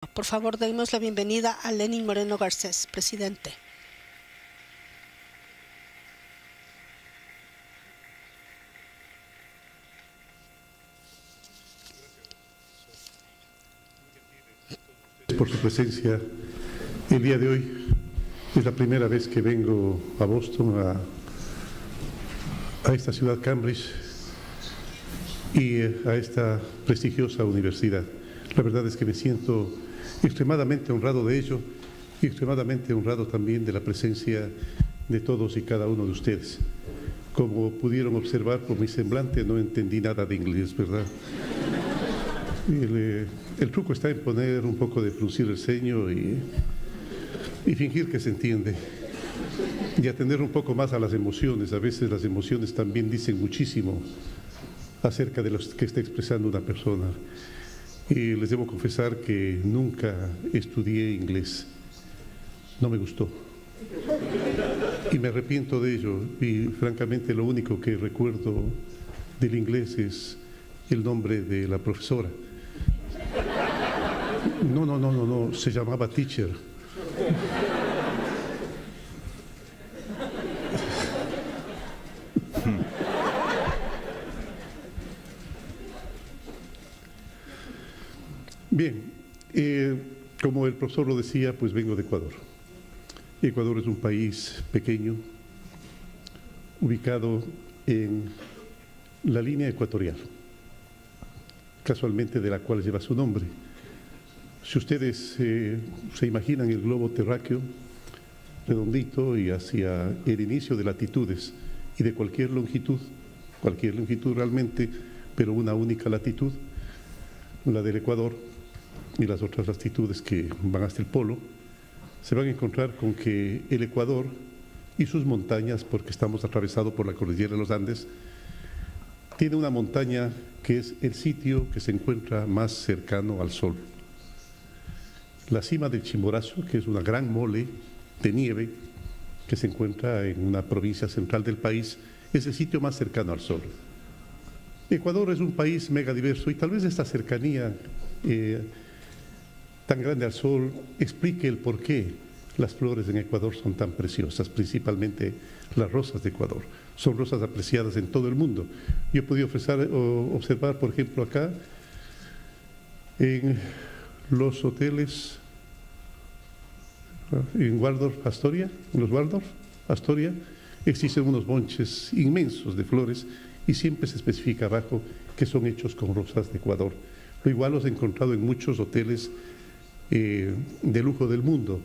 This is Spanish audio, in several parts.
Por favor, demos la bienvenida a Lenín Moreno Garcés, presidente. Por su presencia el día de hoy. Es la primera vez que vengo a Boston, a esta ciudad Cambridge y a esta prestigiosa universidad. La verdad es que me siento extremadamente honrado de ello y extremadamente honrado también de la presencia de todos y cada uno de ustedes. Como pudieron observar por mi semblante, no entendí nada de inglés, ¿verdad? El truco está en poner un poco de fruncir el ceño y fingir que se entiende y atender un poco más a las emociones. A veces las emociones también dicen muchísimo acerca de lo que está expresando una persona. Y les debo confesar que nunca estudié inglés, no me gustó y me arrepiento de ello, y francamente lo único que recuerdo del inglés es el nombre de la profesora. No, se llamaba teacher. Bien, como el profesor lo decía, pues vengo de Ecuador. Ecuador es un país pequeño, ubicado en la línea ecuatorial, casualmente de la cual lleva su nombre. Si ustedes se imaginan el globo terráqueo redondito y hacia el inicio de latitudes y de cualquier longitud realmente, pero una única latitud, la del Ecuador, y las otras latitudes que van hasta el polo, se van a encontrar con que el Ecuador y sus montañas, porque estamos atravesados por la cordillera de los Andes, tiene una montaña que es el sitio que se encuentra más cercano al sol. La cima del Chimborazo, que es una gran mole de nieve que se encuentra en una provincia central del país, es el sitio más cercano al sol. Ecuador es un país megadiverso y tal vez esta cercanía tan grande al sol explique el por qué las flores en Ecuador son tan preciosas, principalmente las rosas de Ecuador. Son rosas apreciadas en todo el mundo. Yo he podido observar, por ejemplo, acá, en los hoteles, en Waldorf Astoria, en los Waldorf Astoria, existen unos bonches inmensos de flores y siempre se especifica abajo que son hechos con rosas de Ecuador. Lo igual los he encontrado en muchos hoteles de lujo del mundo.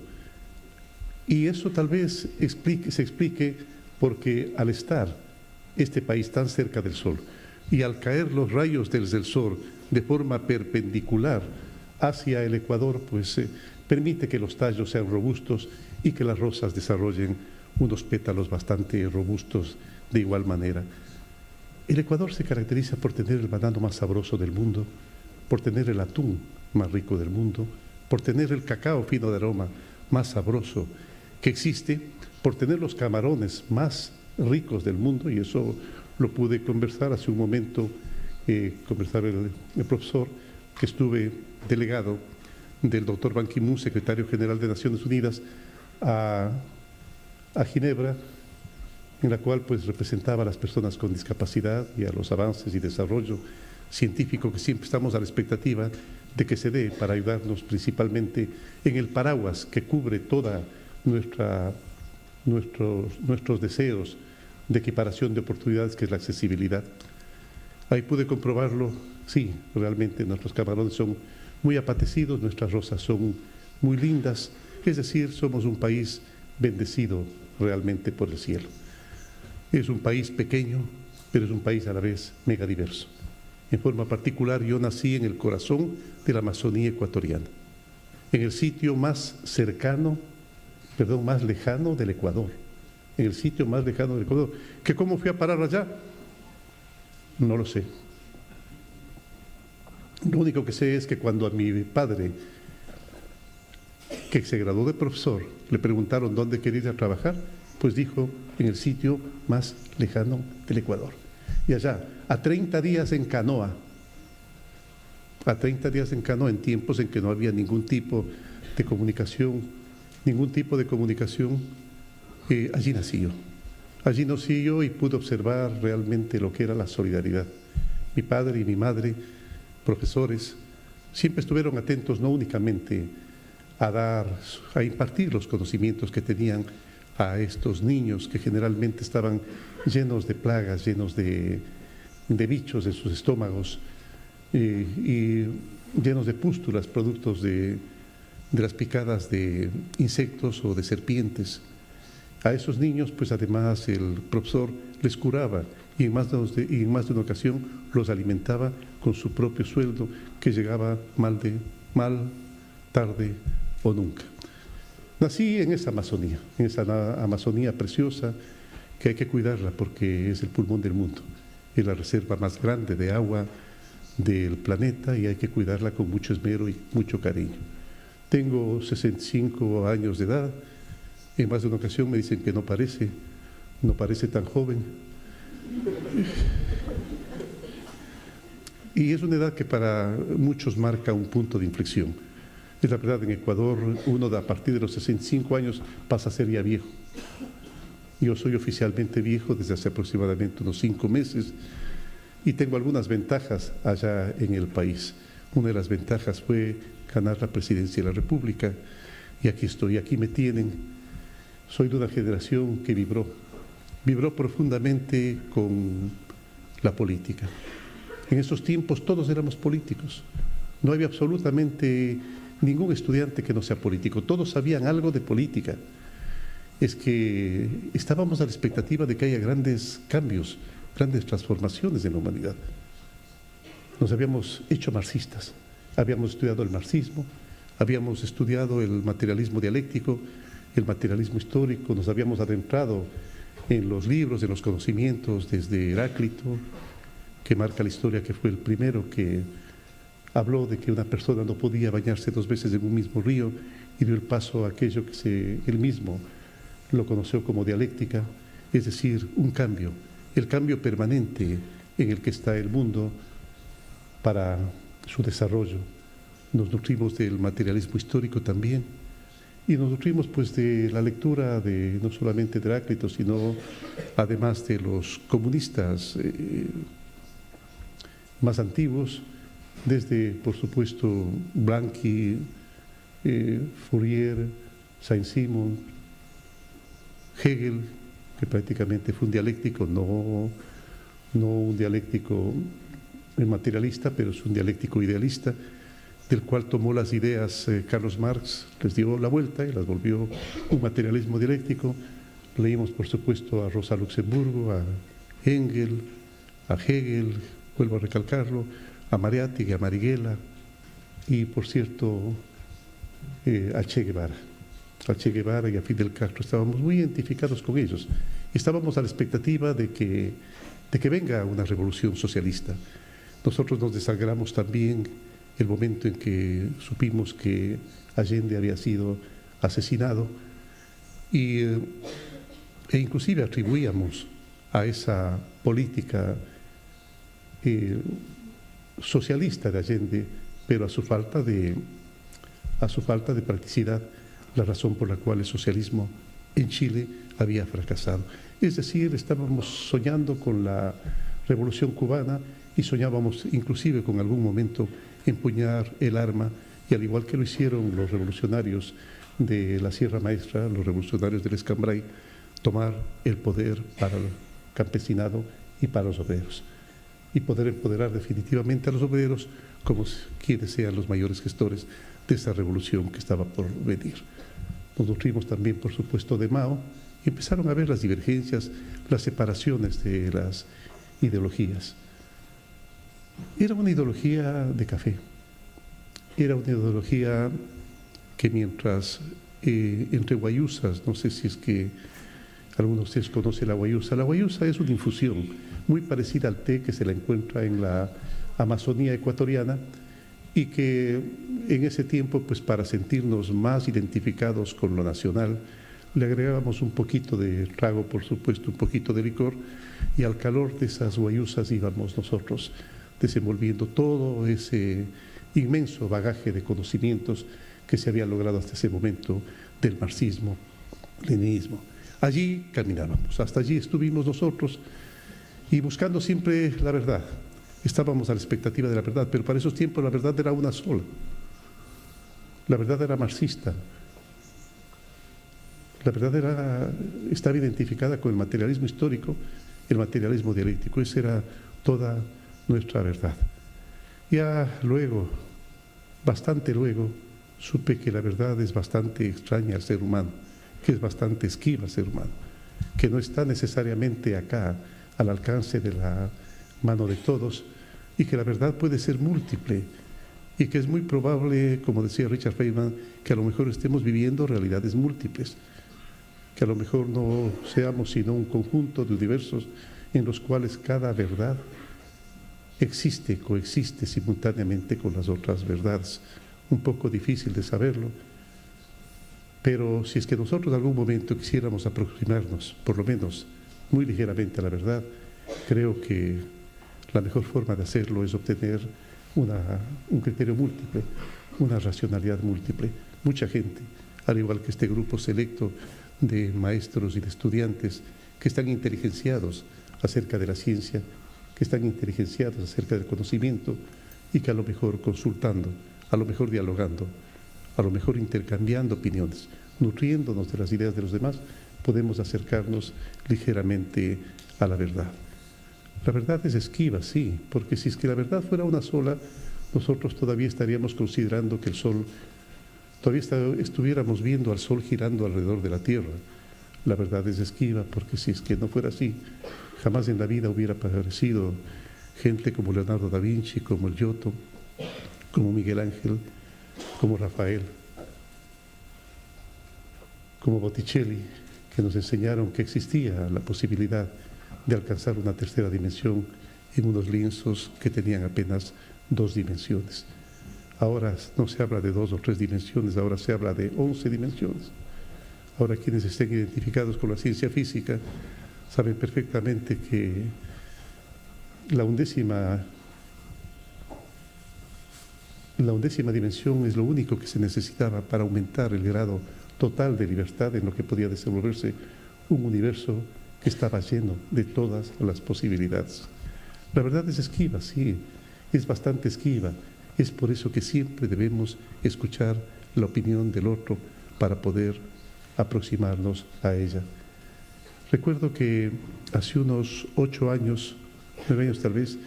Y eso tal vez se explique porque al estar este país tan cerca del sol y al caer los rayos del sol de forma perpendicular hacia el Ecuador, pues permite que los tallos sean robustos y que las rosas desarrollen unos pétalos bastante robustos de igual manera. El Ecuador se caracteriza por tener el banano más sabroso del mundo, por tener el atún más rico del mundo, por tener el cacao fino de aroma más sabroso que existe, por tener los camarones más ricos del mundo, y eso lo pude conversar hace un momento, conversar el profesor, que estuve delegado del doctor Ban Ki-moon, secretario general de Naciones Unidas, a Ginebra, en la cual pues representaba a las personas con discapacidad y a los avances y desarrollo científico que siempre estamos a la expectativa de que se dé para ayudarnos principalmente en el paraguas que cubre toda nuestros deseos de equiparación de oportunidades, que es la accesibilidad. Ahí pude comprobarlo, sí, realmente nuestros camarones son muy apetecidos, nuestras rosas son muy lindas, es decir, somos un país bendecido realmente por el cielo. Es un país pequeño, pero es un país a la vez megadiverso. En forma particular, yo nací en el corazón de la Amazonía ecuatoriana, en el sitio más lejano del Ecuador, en el sitio más lejano del Ecuador. ¿Que cómo fui a parar allá? No lo sé. Lo único que sé es que cuando a mi padre, que se graduó de profesor, le preguntaron dónde quería ir a trabajar, pues dijo, en el sitio más lejano del Ecuador. Y allá, a 30 días en canoa, a 30 días en canoa en tiempos en que no había ningún tipo de comunicación, allí nací yo. Allí nací yo y pude observar realmente lo que era la solidaridad. Mi padre y mi madre, profesores, siempre estuvieron atentos no únicamente a impartir los conocimientos que tenían a estos niños que generalmente estaban llenos de plagas, llenos de bichos en sus estómagos y llenos de pústulas, productos de las picadas de insectos o de serpientes. A esos niños, pues además el profesor les curaba y en más de una ocasión los alimentaba con su propio sueldo, que llegaba mal, tarde o nunca. Nací en esa Amazonía preciosa, que hay que cuidarla porque es el pulmón del mundo, es la reserva más grande de agua del planeta y hay que cuidarla con mucho esmero y mucho cariño. Tengo 65 años de edad, en más de una ocasión me dicen que no parece tan joven. Y es una edad que para muchos marca un punto de inflexión. Es la verdad, en Ecuador uno a partir de los 65 años pasa a ser ya viejo. Yo soy oficialmente viejo desde hace aproximadamente unos 5 meses y tengo algunas ventajas allá en el país. Una de las ventajas fue ganar la presidencia de la República y aquí estoy, aquí me tienen. Soy de una generación que vibró profundamente con la política. En esos tiempos todos éramos políticos, no había absolutamente ningún estudiante que no sea político, todos sabían algo de política. Es que estábamos a la expectativa de que haya grandes cambios, grandes transformaciones en la humanidad. Nos habíamos hecho marxistas, habíamos estudiado el marxismo, habíamos estudiado el materialismo dialéctico, el materialismo histórico, nos habíamos adentrado en los libros, en los conocimientos, desde Heráclito, que marca la historia, que fue el primero que habló de que una persona no podía bañarse 2 veces en un mismo río y dio el paso a aquello que él mismo lo conoció como dialéctica, es decir, un cambio, el cambio permanente en el que está el mundo para su desarrollo. Nos nutrimos del materialismo histórico también y nos nutrimos pues de la lectura de no solamente de Heráclito, sino además de los comunistas más antiguos, desde por supuesto Blanqui, Fourier, Saint-Simon, Hegel, que prácticamente fue un dialéctico, no un dialéctico materialista, pero es un dialéctico idealista, del cual tomó las ideas Carlos Marx, les dio la vuelta y las volvió un materialismo dialéctico. Leímos por supuesto a Rosa Luxemburgo, a Engels, a Hegel, vuelvo a recalcarlo, a Mariátegui, a Marighella y por cierto a Che Guevara y a Fidel Castro. Estábamos muy identificados con ellos y estábamos a la expectativa de que venga una revolución socialista. Nosotros nos desangramos también el momento en que supimos que Allende había sido asesinado e inclusive atribuíamos a esa política socialista de Allende, pero a su falta de practicidad, la razón por la cual el socialismo en Chile había fracasado. Es decir, estábamos soñando con la Revolución Cubana y soñábamos inclusive con algún momento empuñar el arma y al igual que lo hicieron los revolucionarios de la Sierra Maestra, los revolucionarios del Escambray, tomar el poder para el campesinado y para los obreros y poder empoderar definitivamente a los obreros como quienes sean los mayores gestores de esa revolución que estaba por venir. Nos nutrimos también, por supuesto, de Mao y empezaron a ver las divergencias, las separaciones de las ideologías. Era una ideología de café, era una ideología que mientras entre guayusas, no sé si es que algunos de ustedes conocen la guayusa es una infusión muy parecida al té que se la encuentra en la Amazonía ecuatoriana y que en ese tiempo, pues para sentirnos más identificados con lo nacional, le agregábamos un poquito de trago, por supuesto, un poquito de licor, y al calor de esas guayusas íbamos nosotros desenvolviendo todo ese inmenso bagaje de conocimientos que se había logrado hasta ese momento del marxismo, leninismo. Allí caminábamos, hasta allí estuvimos nosotros y buscando siempre la verdad. Estábamos a la expectativa de la verdad, pero para esos tiempos la verdad era una sola. La verdad era marxista. La verdad estaba identificada con el materialismo histórico, el materialismo dialéctico. Esa era toda nuestra verdad. Ya luego, bastante luego, supe que la verdad es bastante extraña al ser humano, que es bastante esquiva al ser humano, que no está necesariamente acá, al alcance de la mano de todos, y que la verdad puede ser múltiple, y que es muy probable, como decía Richard Feynman, que a lo mejor estemos viviendo realidades múltiples, que a lo mejor no seamos sino un conjunto de universos en los cuales cada verdad coexiste simultáneamente con las otras verdades. Un poco difícil de saberlo, pero si es que nosotros en algún momento quisiéramos aproximarnos, por lo menos muy ligeramente a la verdad, creo que la mejor forma de hacerlo es obtener un criterio múltiple, una racionalidad múltiple. Mucha gente, al igual que este grupo selecto de maestros y de estudiantes que están inteligenciados acerca de la ciencia, que están inteligenciados acerca del conocimiento y que a lo mejor consultando, a lo mejor dialogando, a lo mejor intercambiando opiniones, nutriéndonos de las ideas de los demás, podemos acercarnos ligeramente a la verdad. La verdad es esquiva, sí, porque si es que la verdad fuera una sola, nosotros todavía estaríamos considerando que el Sol, todavía estuviéramos viendo al Sol girando alrededor de la Tierra. La verdad es esquiva, porque si es que no fuera así, jamás en la vida hubiera aparecido gente como Leonardo da Vinci, como el Giotto, como Miguel Ángel, como Rafael, como Botticelli, que nos enseñaron que existía la posibilidad de alcanzar una tercera dimensión en unos lienzos que tenían apenas 2 dimensiones. Ahora no se habla de 2 o 3 dimensiones, ahora se habla de 11 dimensiones. Ahora quienes estén identificados con la ciencia física saben perfectamente que la undécima dimensión es lo único que se necesitaba para aumentar el grado total de libertad en lo que podía desenvolverse un universo que estaba lleno de todas las posibilidades. La verdad es esquiva, sí, es bastante esquiva. Es por eso que siempre debemos escuchar la opinión del otro para poder aproximarnos a ella. Recuerdo que hace unos 8 años, 9 años tal vez,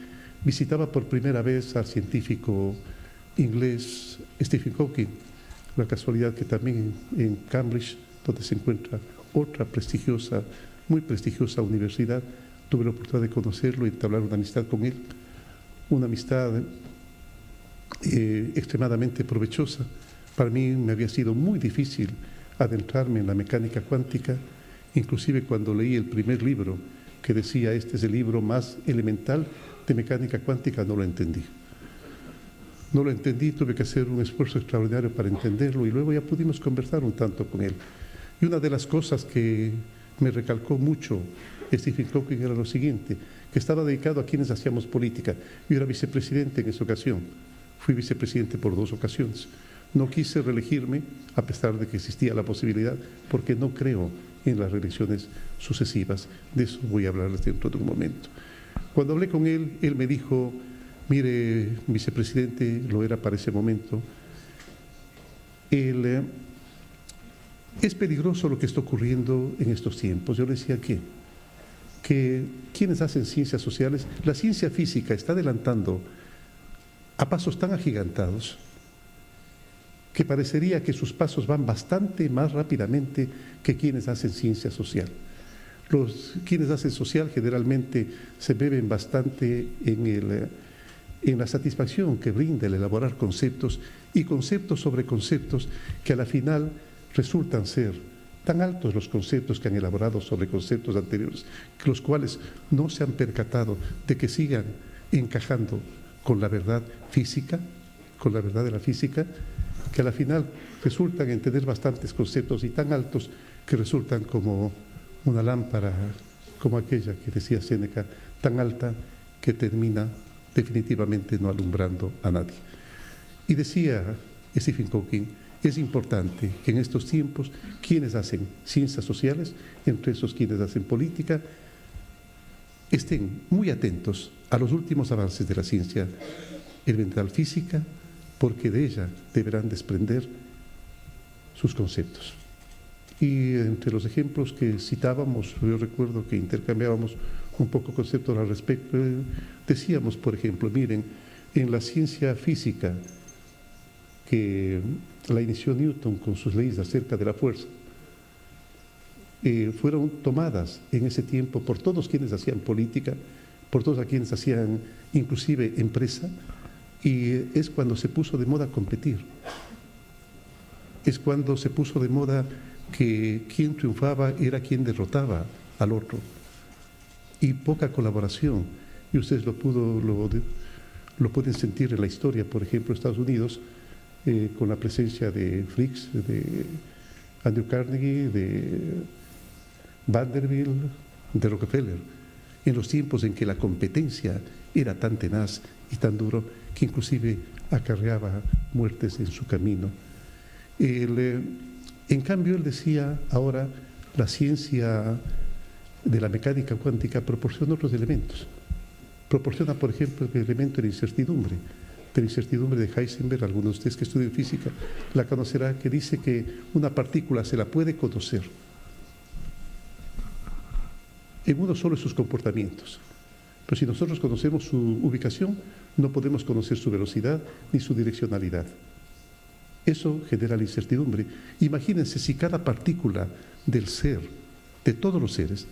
visitaba por primera vez al científico inglés Stephen Hawking. La casualidad que también en Cambridge, donde se encuentra otra prestigiosa, muy prestigiosa universidad, tuve la oportunidad de conocerlo y entablar una amistad con él, una amistad extremadamente provechosa. Para mí me había sido muy difícil adentrarme en la mecánica cuántica, inclusive cuando leí el primer libro que decía este es el libro más elemental de mecánica cuántica, no lo entendí. No lo entendí, tuve que hacer un esfuerzo extraordinario para entenderlo y luego ya pudimos conversar un tanto con él. Y una de las cosas que me recalcó mucho Stephen Hawking era lo siguiente, que estaba dedicado a quienes hacíamos política. Yo era vicepresidente en esa ocasión, fui vicepresidente por 2 ocasiones. No quise reelegirme, a pesar de que existía la posibilidad, porque no creo en las reelecciones sucesivas. De eso voy a hablarles dentro de un momento. Cuando hablé con él, él me dijo, mire, vicepresidente, lo era para ese momento, es peligroso lo que está ocurriendo en estos tiempos. Yo le decía, ¿qué? Que quienes hacen ciencias sociales, la ciencia física está adelantando a pasos tan agigantados que parecería que sus pasos van bastante más rápidamente que quienes hacen ciencia social. Quienes hacen social generalmente se beben bastante en la satisfacción que brinda el elaborar conceptos y conceptos sobre conceptos que a la final resultan ser tan altos los conceptos que han elaborado sobre conceptos anteriores, que los cuales no se han percatado de que sigan encajando con la verdad física, con la verdad de la física, que a la final resultan en tener bastantes conceptos y tan altos que resultan como una lámpara, como aquella que decía Séneca, tan alta que termina definitivamente no alumbrando a nadie. Y decía Stephen Hawking, es importante que en estos tiempos quienes hacen ciencias sociales, entre esos quienes hacen política, estén muy atentos a los últimos avances de la ciencia elemental física, porque de ella deberán desprender sus conceptos. Y entre los ejemplos que citábamos, yo recuerdo que intercambiábamos un poco conceptos al respecto, decíamos, por ejemplo, miren, en la ciencia física que la inició Newton con sus leyes acerca de la fuerza, fueron tomadas en ese tiempo por todos quienes hacían política, por todos quienes hacían inclusive empresa, y es cuando se puso de moda competir. Es cuando se puso de moda que quien triunfaba era quien derrotaba al otro. Y poca colaboración. Y ustedes lo pueden sentir en la historia, por ejemplo, Estados Unidos, con la presencia de Frick, de Andrew Carnegie, de Vanderbilt, de Rockefeller, en los tiempos en que la competencia era tan tenaz y tan duro que inclusive acarreaba muertes en su camino. En cambio, él decía, ahora la ciencia de la mecánica cuántica proporciona otros elementos. Proporciona, por ejemplo, el elemento de la incertidumbre de Heisenberg. Algunos de ustedes que estudian física la conocerán, que dice que una partícula se la puede conocer en uno solo de sus comportamientos. Pero si nosotros conocemos su ubicación, no podemos conocer su velocidad ni su direccionalidad. Eso genera la incertidumbre. Imagínense si cada partícula del ser, de todos los seres,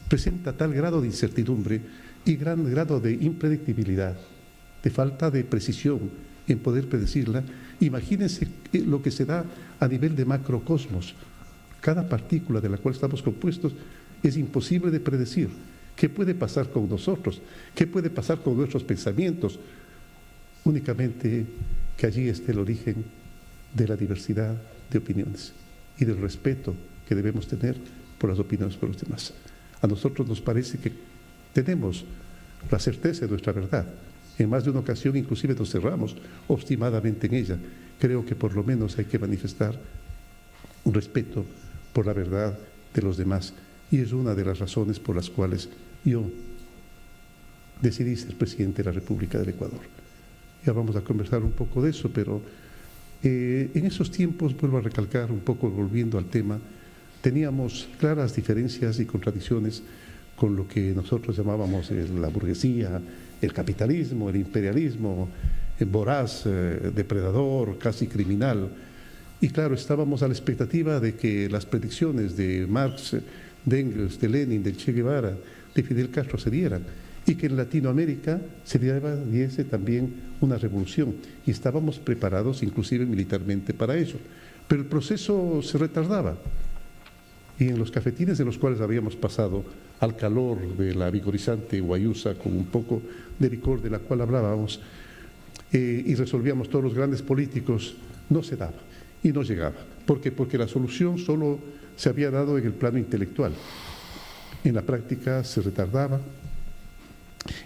presenta tal grado de incertidumbre y gran grado de impredictibilidad, de falta de precisión en poder predecirla. Imagínense lo que se da a nivel de macrocosmos. Cada partícula de la cual estamos compuestos es imposible de predecir. ¿Qué puede pasar con nosotros? ¿Qué puede pasar con nuestros pensamientos? Únicamente que allí esté el origen de la diversidad de opiniones y del respeto que debemos tener por las opiniones de los demás. A nosotros nos parece que tenemos la certeza de nuestra verdad. En más de una ocasión inclusive nos cerramos obstinadamente en ella. Creo que por lo menos hay que manifestar un respeto por la verdad de los demás, y es una de las razones por las cuales yo decidí ser presidente de la República del Ecuador. Ya vamos a conversar un poco de eso, pero en esos tiempos, vuelvo a recalcar un poco, volviendo al tema, teníamos claras diferencias y contradicciones con lo que nosotros llamábamos la burguesía, el capitalismo, el imperialismo, voraz, depredador, casi criminal. Y claro, estábamos a la expectativa de que las predicciones de Marx, de Engels, de Lenin, del Che Guevara, de Fidel Castro se dieran, y que en Latinoamérica se diese también una revolución, y estábamos preparados inclusive militarmente para ello. Pero el proceso se retardaba, y en los cafetines de los cuales habíamos pasado al calor de la vigorizante guayusa con un poco de licor de la cual hablábamos, y resolvíamos todos los grandes políticos, no se daba y no llegaba. ¿Por qué? Porque la solución solo se había dado en el plano intelectual. En la práctica se retardaba.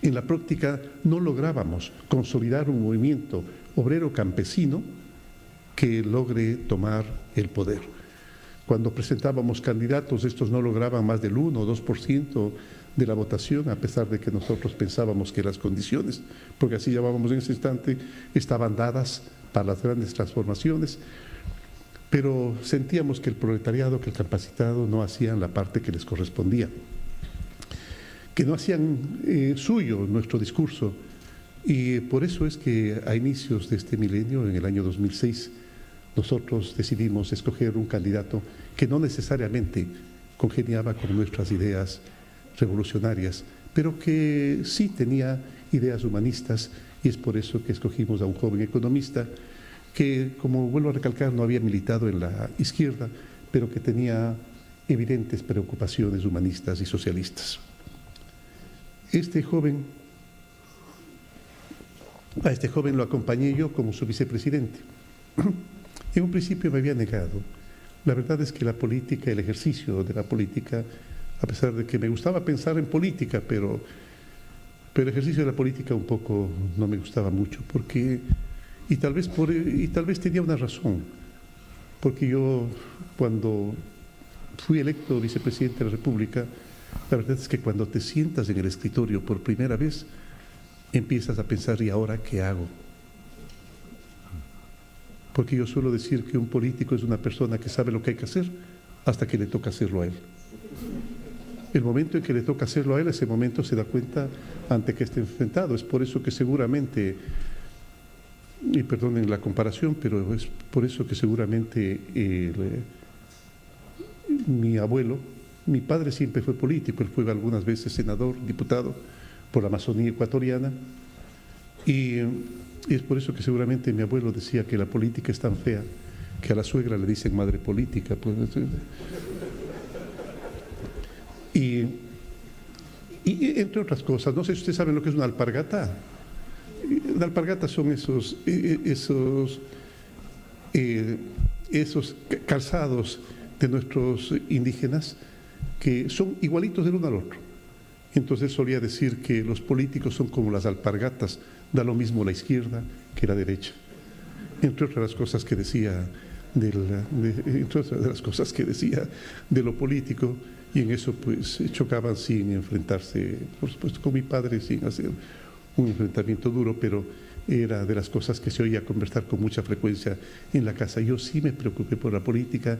En la práctica no lográbamos consolidar un movimiento obrero campesino que logre tomar el poder. Cuando presentábamos candidatos, estos no lograban más del 1 o 2% de la votación, a pesar de que nosotros pensábamos que las condiciones, porque así llamábamos en ese instante, estaban dadas para las grandes transformaciones, pero sentíamos que el proletariado, que el capacitado no hacían la parte que les correspondía, que no hacían suyo nuestro discurso. Y por eso es que a inicios de este milenio, en el año 2006, nosotros decidimos escoger un candidato que no necesariamente congeniaba con nuestras ideas revolucionarias, pero que sí tenía ideas humanistas, y es por eso que escogimos a un joven economista que, como vuelvo a recalcar, no había militado en la izquierda, pero que tenía evidentes preocupaciones humanistas y socialistas. A este joven lo acompañé yo como su vicepresidente. En un principio me había negado. La verdad es que la política, el ejercicio de la política, a pesar de que me gustaba pensar en política, pero el ejercicio de la política un poco no me gustaba mucho, porque Y tal vez tenía una razón, porque yo cuando fui electo vicepresidente de la República, la verdad es que cuando te sientas en el escritorio por primera vez, empiezas a pensar, ¿y ahora qué hago? Porque yo suelo decir que un político es una persona que sabe lo que hay que hacer hasta que le toca hacerlo a él. El momento en que le toca hacerlo a él, ese momento se da cuenta ante que esté enfrentado. Es por eso que seguramente, y perdonen la comparación, pero es por eso que seguramente mi abuelo, mi padre siempre fue político, él fue algunas veces senador, diputado por la Amazonía ecuatoriana, y es por eso que seguramente mi abuelo decía que la política es tan fea que a la suegra le dicen madre política. Pues, y entre otras cosas, no sé si ustedes saben lo que es una alpargata. Una alpargata son esos calzados de nuestros indígenas que son igualitos del uno al otro. Entonces solía decir que los políticos son como las alpargatas, da lo mismo la izquierda que la derecha. Entre otras cosas que decía de lo político, y en eso pues chocaban sin enfrentarse, por supuesto con mi padre, sin hacer un enfrentamiento duro, pero era de las cosas que se oía conversar con mucha frecuencia en la casa. Yo sí me preocupé por la política,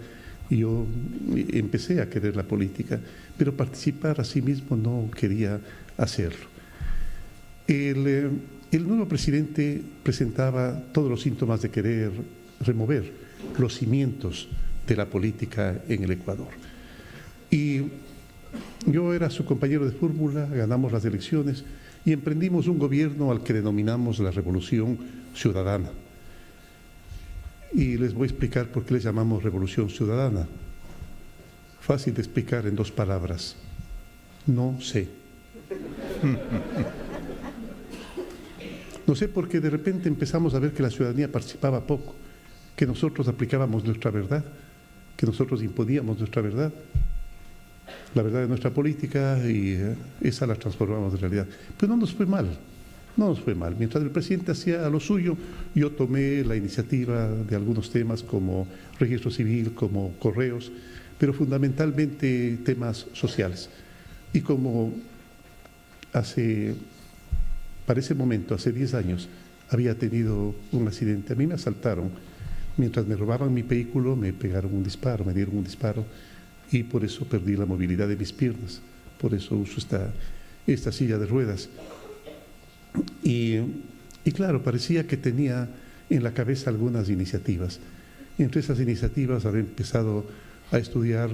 y yo empecé a querer la política, pero participar a sí mismo no quería hacerlo. El nuevo presidente presentaba todos los síntomas de querer remover los cimientos de la política en el Ecuador. Y yo era su compañero de fórmula, ganamos las elecciones y emprendimos un gobierno al que denominamos la Revolución Ciudadana. Y les voy a explicar por qué le llamamos Revolución Ciudadana. Fácil de explicar en 2 palabras. No sé. No sé, porque de repente empezamos a ver que la ciudadanía participaba poco, que nosotros aplicábamos nuestra verdad, que nosotros imponíamos nuestra verdad, la verdad de nuestra política, y esa la transformamos en realidad. Pero no nos fue mal. No nos fue mal. Mientras el presidente hacía lo suyo, yo tomé la iniciativa de algunos temas como registro civil, como correos, pero fundamentalmente temas sociales. Y como para ese momento, hace 10 años, había tenido un accidente, a mí me asaltaron. Mientras me robaban mi vehículo, me pegaron un disparo, me dieron un disparo, y por eso perdí la movilidad de mis piernas. Por eso uso esta silla de ruedas. Y claro, parecía que tenía en la cabeza algunas iniciativas. Entre esas iniciativas había empezado a estudiar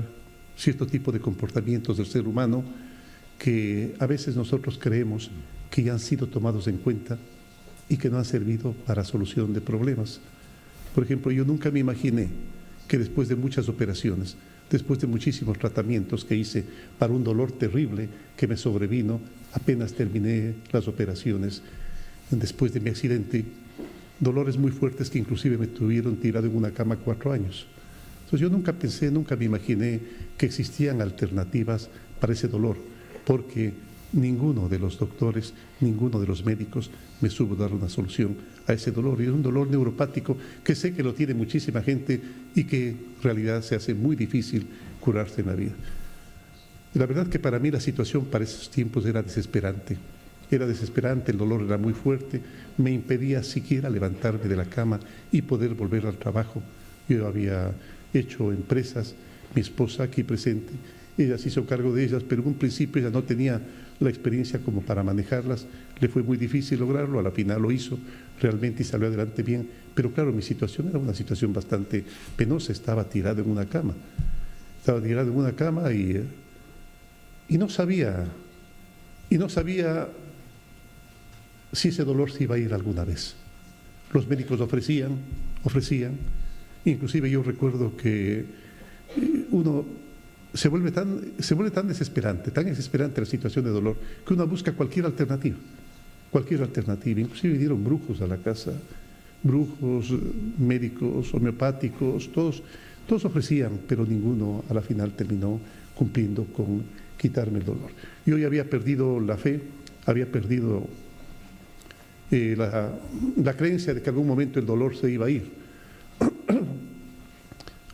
cierto tipo de comportamientos del ser humano que a veces nosotros creemos que ya han sido tomados en cuenta y que no han servido para solución de problemas. Por ejemplo, yo nunca me imaginé que después de muchas operaciones, después de muchísimos tratamientos que hice para un dolor terrible que me sobrevino, apenas terminé las operaciones después de mi accidente, dolores muy fuertes que inclusive me tuvieron tirado en una cama 4 años. Entonces yo nunca pensé, nunca me imaginé que existían alternativas para ese dolor, porque ninguno de los doctores, ninguno de los médicos me supo dar una solución a ese dolor. Y es un dolor neuropático que sé que lo tiene muchísima gente y que en realidad se hace muy difícil curarse en la vida. Y la verdad que para mí la situación para esos tiempos era desesperante. Era desesperante, el dolor era muy fuerte, me impedía siquiera levantarme de la cama y poder volver al trabajo. Yo había hecho empresas, mi esposa aquí presente, ella se hizo cargo de ellas, pero en un principio ella no tenía la experiencia como para manejarlas, le fue muy difícil lograrlo, a la final lo hizo realmente y salió adelante bien, pero claro, mi situación era una situación bastante penosa, estaba tirado en una cama, y no sabía si ese dolor se iba a ir alguna vez. Los médicos ofrecían, inclusive yo recuerdo que uno se vuelve tan desesperante la situación de dolor, que uno busca cualquier alternativa, inclusive dieron brujos a la casa, brujos, médicos, homeopáticos, todos ofrecían, pero ninguno a la final terminó cumpliendo con quitarme el dolor. Yo ya había perdido la fe, había perdido la creencia de que en algún momento el dolor se iba a ir.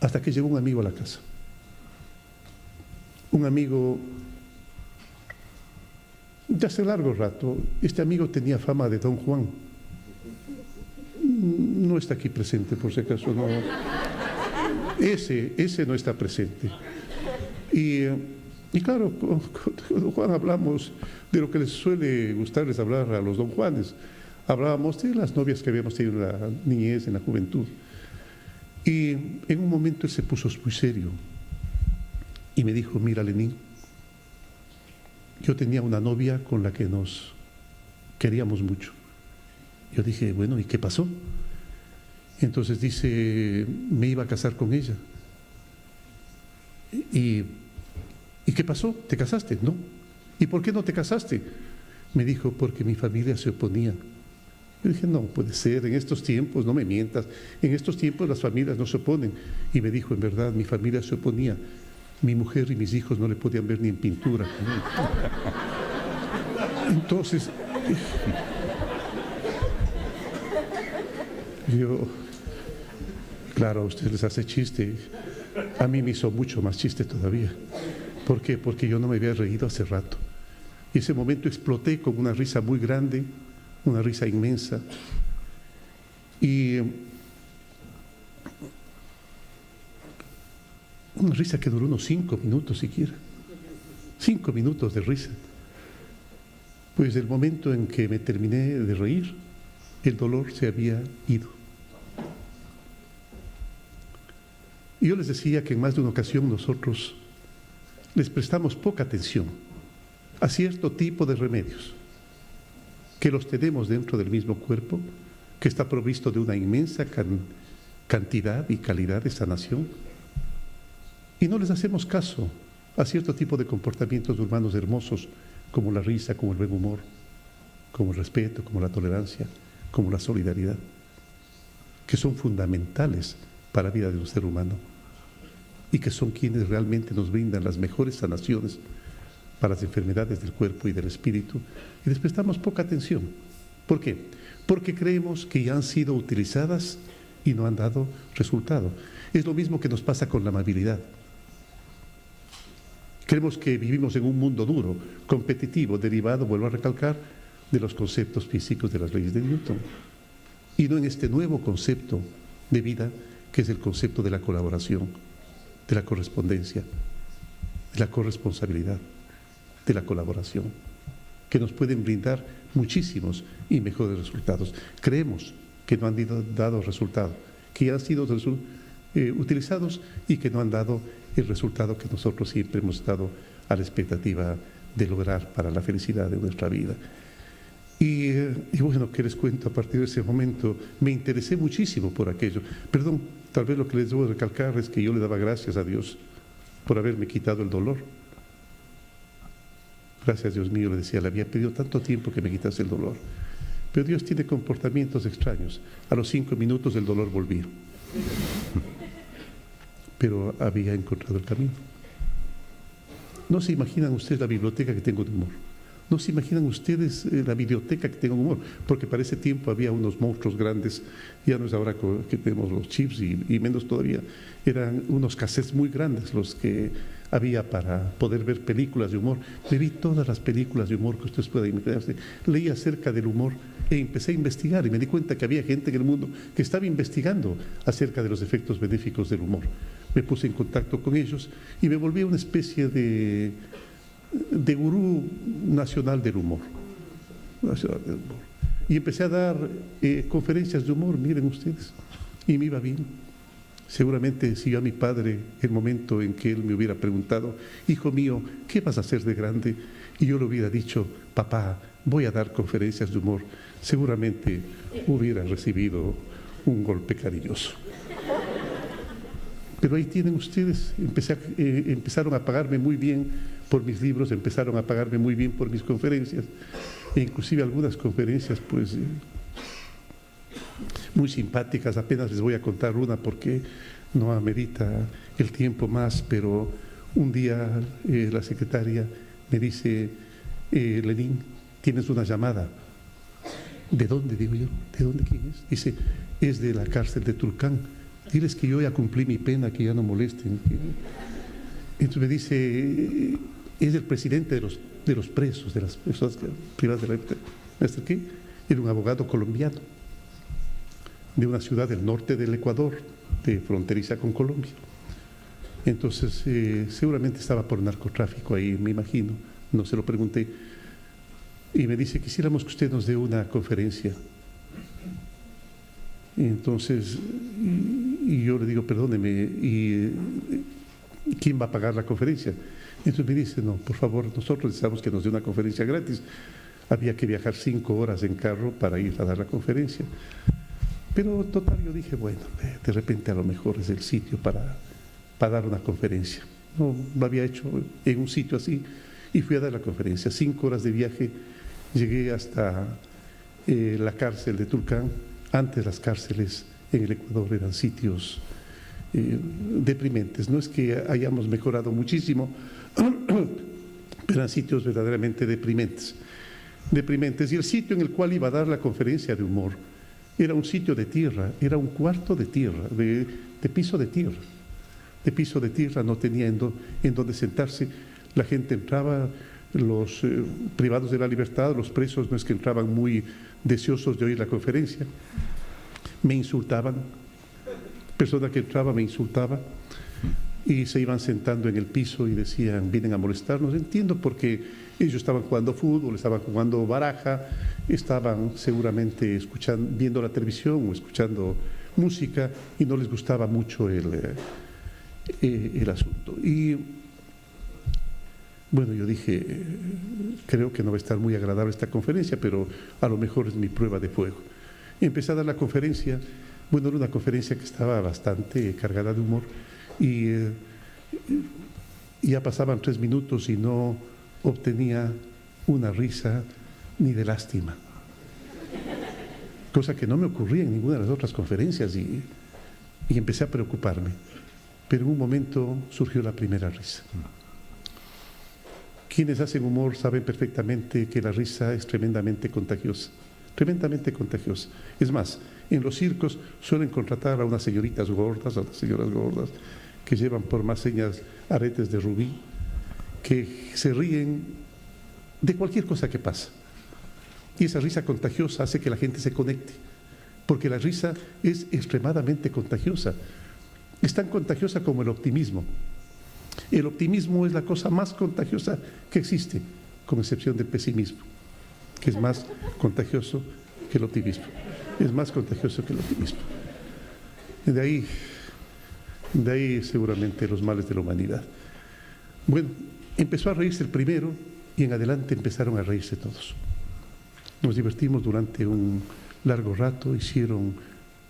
Hasta que llegó un amigo a la casa. Un amigo de hace largo rato. Este amigo tenía fama de Don Juan. No está aquí presente, por si acaso. No. Ese no está presente. Y claro, con Don Juan hablamos de lo que les suele gustarles hablar a los Don Juanes. Hablábamos de las novias que habíamos tenido en la niñez, en la juventud. Y en un momento él se puso muy serio y me dijo: mira, Lenín, yo tenía una novia con la que nos queríamos mucho. Yo dije: bueno, ¿y qué pasó? Entonces dice: me iba a casar con ella. ¿Y qué pasó? ¿Te casaste? No. ¿Y por qué no te casaste? Me dijo: porque mi familia se oponía. Yo dije: no puede ser, en estos tiempos, no me mientas, en estos tiempos las familias no se oponen. Y me dijo: en verdad, mi familia se oponía. Mi mujer y mis hijos no le podían ver ni en pintura. Entonces, yo, claro, a ustedes les hace chiste. A mí me hizo mucho más chiste todavía. ¿Por qué? Porque yo no me había reído hace rato. Y ese momento exploté con una risa muy grande, una risa inmensa. Y una risa que duró unos 5 minutos siquiera. 5 minutos de risa. Pues el momento en que me terminé de reír, el dolor se había ido. Y yo les decía que en más de una ocasión nosotros les prestamos poca atención a cierto tipo de remedios que los tenemos dentro del mismo cuerpo, que está provisto de una inmensa cantidad y calidad de sanación, y no les hacemos caso a cierto tipo de comportamientos humanos hermosos, como la risa, como el buen humor, como el respeto, como la tolerancia, como la solidaridad, que son fundamentales para la vida de un ser humano y que son quienes realmente nos brindan las mejores sanaciones para las enfermedades del cuerpo y del espíritu, y les prestamos poca atención. ¿Por qué? Porque creemos que ya han sido utilizadas y no han dado resultado. Es lo mismo que nos pasa con la amabilidad. Creemos que vivimos en un mundo duro, competitivo, derivado, vuelvo a recalcar, de los conceptos físicos de las leyes de Newton, y no en este nuevo concepto de vida que es el concepto de la colaboración, de la correspondencia, de la corresponsabilidad, de la colaboración, que nos pueden brindar muchísimos y mejores resultados. Creemos que no han dado resultado, que ya han sido utilizados y que no han dado el resultado que nosotros siempre hemos estado a la expectativa de lograr para la felicidad de nuestra vida. Y bueno, ¿qué les cuento? A partir de ese momento me interesé muchísimo por aquello. Perdón, tal vez lo que les debo recalcar es que yo le daba gracias a Dios por haberme quitado el dolor. Gracias, Dios mío, le decía, le había pedido tanto tiempo que me quitase el dolor. Pero Dios tiene comportamientos extraños. A los 5 minutos el dolor volvía. Pero había encontrado el camino. No se imaginan ustedes la biblioteca que tengo de humor. No se imaginan ustedes la biblioteca que tengo de humor, porque para ese tiempo había unos monstruos grandes, ya no es ahora que tenemos los chips y menos todavía, eran unos cassettes muy grandes los que había para poder ver películas de humor. Me vi todas las películas de humor que ustedes puedan imaginarse, leí acerca del humor e empecé a investigar y me di cuenta que había gente en el mundo que estaba investigando acerca de los efectos benéficos del humor. Me puse en contacto con ellos y me volví una especie de gurú nacional del humor. Y empecé a dar conferencias de humor, miren ustedes, y me iba bien. Seguramente si yo a mi padre, el momento en que él me hubiera preguntado: hijo mío, ¿qué vas a hacer de grande? Y yo le hubiera dicho: papá, voy a dar conferencias de humor, seguramente hubiera recibido un golpe cariñoso. Pero ahí tienen ustedes, empezaron a pagarme muy bien por mis libros, empezaron a pagarme muy bien por mis conferencias, e inclusive algunas conferencias pues muy simpáticas. Apenas les voy a contar una porque no amerita el tiempo más, pero un día la secretaria me dice: Lenín, tienes una llamada. ¿De dónde? Digo yo, ¿de dónde quién es? Dice, es de la cárcel de Tulcán. Diles que yo ya cumplí mi pena, que ya no molesten. Entonces me dice, es el presidente de los presos, de las personas privadas de la libertad. ¿Hasta qué? Era un abogado colombiano, de una ciudad del norte del Ecuador, de fronteriza con Colombia. Entonces, seguramente estaba por narcotráfico ahí, me imagino, no se lo pregunté. Y me dice, quisiéramos que usted nos dé una conferencia. Y entonces, y yo le digo, perdóneme, ¿y quién va a pagar la conferencia? Entonces me dice, no, por favor, nosotros necesitamos que nos dé una conferencia gratis. Había que viajar 5 horas en carro para ir a dar la conferencia. Pero total, yo dije, bueno, de repente a lo mejor es el sitio para dar una conferencia. No lo había hecho en un sitio así y fui a dar la conferencia. 5 horas de viaje, llegué hasta la cárcel de Tulcán. Antes las cárceles en el Ecuador eran sitios deprimentes. No es que hayamos mejorado muchísimo, pero eran sitios verdaderamente deprimentes. Y el sitio en el cual iba a dar la conferencia de humor era un sitio de tierra, era un cuarto de tierra, de piso de tierra. De piso de tierra, no tenía en donde sentarse. La gente entraba, los privados de la libertad, los presos, no es que entraban muy deseosos de oír la conferencia. Me insultaban, persona que entraba me insultaba y se iban sentando en el piso y decían, vienen a molestarnos. Entiendo porque ellos estaban jugando fútbol, estaban jugando baraja, estaban seguramente viendo la televisión o escuchando música y no les gustaba mucho el asunto. Y bueno, yo dije, creo que no va a estar muy agradable esta conferencia, pero a lo mejor es mi prueba de fuego. Y empecé a dar la conferencia. Bueno, era una conferencia que estaba bastante cargada de humor y ya pasaban 3 minutos y no obtenía una risa ni de lástima, cosa que no me ocurría en ninguna de las otras conferencias y empecé a preocuparme, pero en un momento surgió la primera risa. Quienes hacen humor saben perfectamente que la risa es tremendamente contagiosa. Es más, en los circos suelen contratar a unas señoritas gordas, a unas señoras gordas, que llevan por más señas aretes de rubí, que se ríen de cualquier cosa que pasa. Y esa risa contagiosa hace que la gente se conecte, porque la risa es extremadamente contagiosa. Es tan contagiosa como el optimismo. El optimismo es la cosa más contagiosa que existe, con excepción del pesimismo, que es más contagioso que el optimismo. Es más contagioso que el optimismo. De ahí seguramente los males de la humanidad. Bueno, empezó a reírse el primero y en adelante empezaron a reírse todos. Nos divertimos durante un largo rato,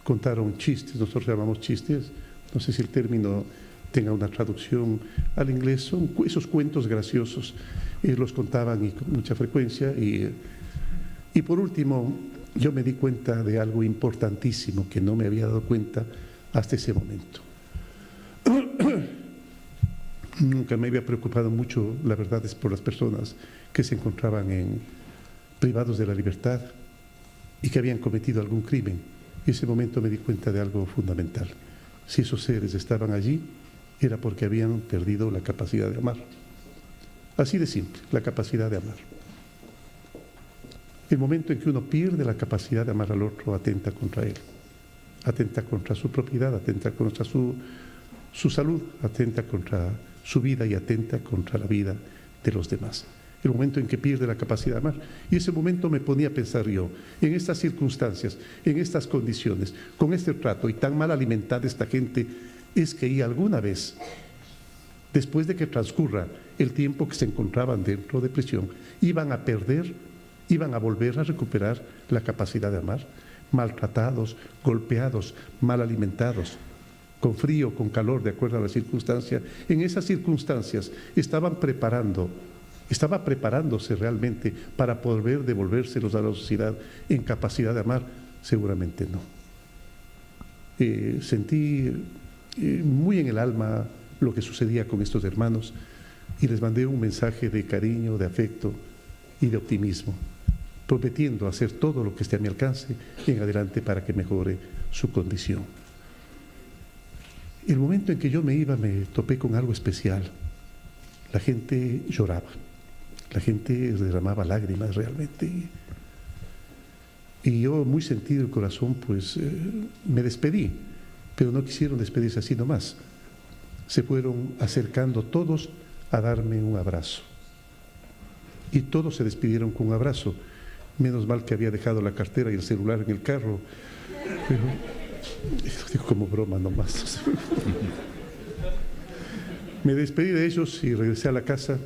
contaron chistes, nosotros llamamos chistes, no sé si el término tenga una traducción al inglés, son esos cuentos graciosos, los contaban y con mucha frecuencia y por último yo me di cuenta de algo importantísimo que no me había dado cuenta hasta ese momento. Nunca me había preocupado mucho, la verdad, es por las personas que se encontraban privados de la libertad y que habían cometido algún crimen. En ese momento me di cuenta de algo fundamental. Si esos seres estaban allí, era porque habían perdido la capacidad de amar. Así de simple, la capacidad de amar. El momento en que uno pierde la capacidad de amar al otro, atenta contra él. Atenta contra su propiedad, atenta contra su salud, atenta contra su vida y atenta contra la vida de los demás. El momento en que pierde la capacidad de amar. Y ese momento me ponía a pensar yo, en estas circunstancias, en estas condiciones, con este trato y tan mal alimentada esta gente, es que alguna vez, después de que transcurra el tiempo que se encontraban dentro de prisión, iban a volver a recuperar la capacidad de amar, maltratados, golpeados, mal alimentados, con frío, con calor, de acuerdo a la circunstancia. En esas circunstancias estaba preparándose realmente para poder devolvérselos a la sociedad en capacidad de amar. Seguramente no. Sentí muy en el alma lo que sucedía con estos hermanos y les mandé un mensaje de cariño, de afecto y de optimismo. prometiendo hacer todo lo que esté a mi alcance en adelante para que mejore su condición. El momento en que yo me iba me topé con algo especial. La gente lloraba, la gente derramaba lágrimas realmente. Y yo, muy sentido el corazón, pues me despedí, pero no quisieron despedirse así nomás. Se fueron acercando todos a darme un abrazo. Y todos se despidieron con un abrazo. Menos mal que había dejado la cartera y el celular en el carro. Pero, digo como broma nomás. Me despedí de ellos y regresé a la casa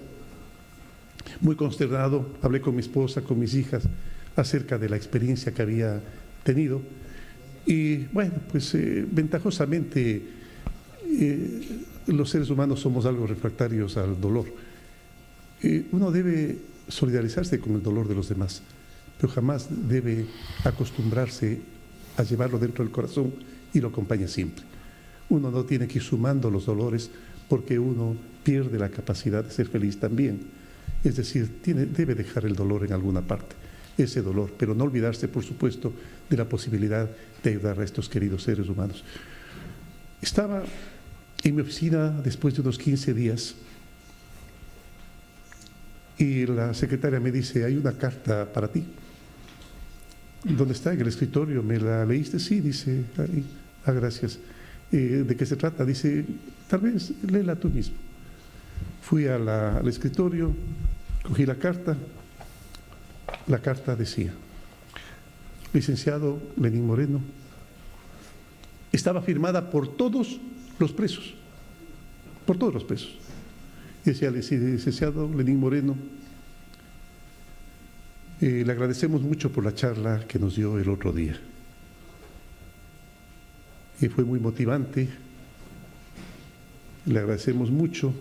muy consternado. Hablé con mi esposa, con mis hijas, acerca de la experiencia que había tenido. Y bueno, pues ventajosamente los seres humanos somos algo refractarios al dolor. Uno debe solidarizarse con el dolor de los demás, pero jamás debe acostumbrarse a llevarlo dentro del corazón y lo acompaña siempre. Uno no tiene que ir sumando los dolores porque uno pierde la capacidad de ser feliz también. Es decir, debe dejar el dolor en alguna parte, ese dolor, pero no olvidarse, por supuesto, de la posibilidad de ayudar a estos queridos seres humanos. Estaba en mi oficina después de unos 15 días y la secretaria me dice: hay una carta para ti. ¿Dónde está? En el escritorio. ¿Me la leíste? Sí, dice. Gracias. ¿De qué se trata? Dice: tal vez léela tú mismo. Fui al escritorio, cogí la carta. La carta decía: licenciado Lenín Moreno. Estaba firmada por todos los presos, por todos los presos. Y decía: licenciado Lenín Moreno, le agradecemos mucho por la charla que nos dio el otro día. Y fue muy motivante, le agradecemos mucho,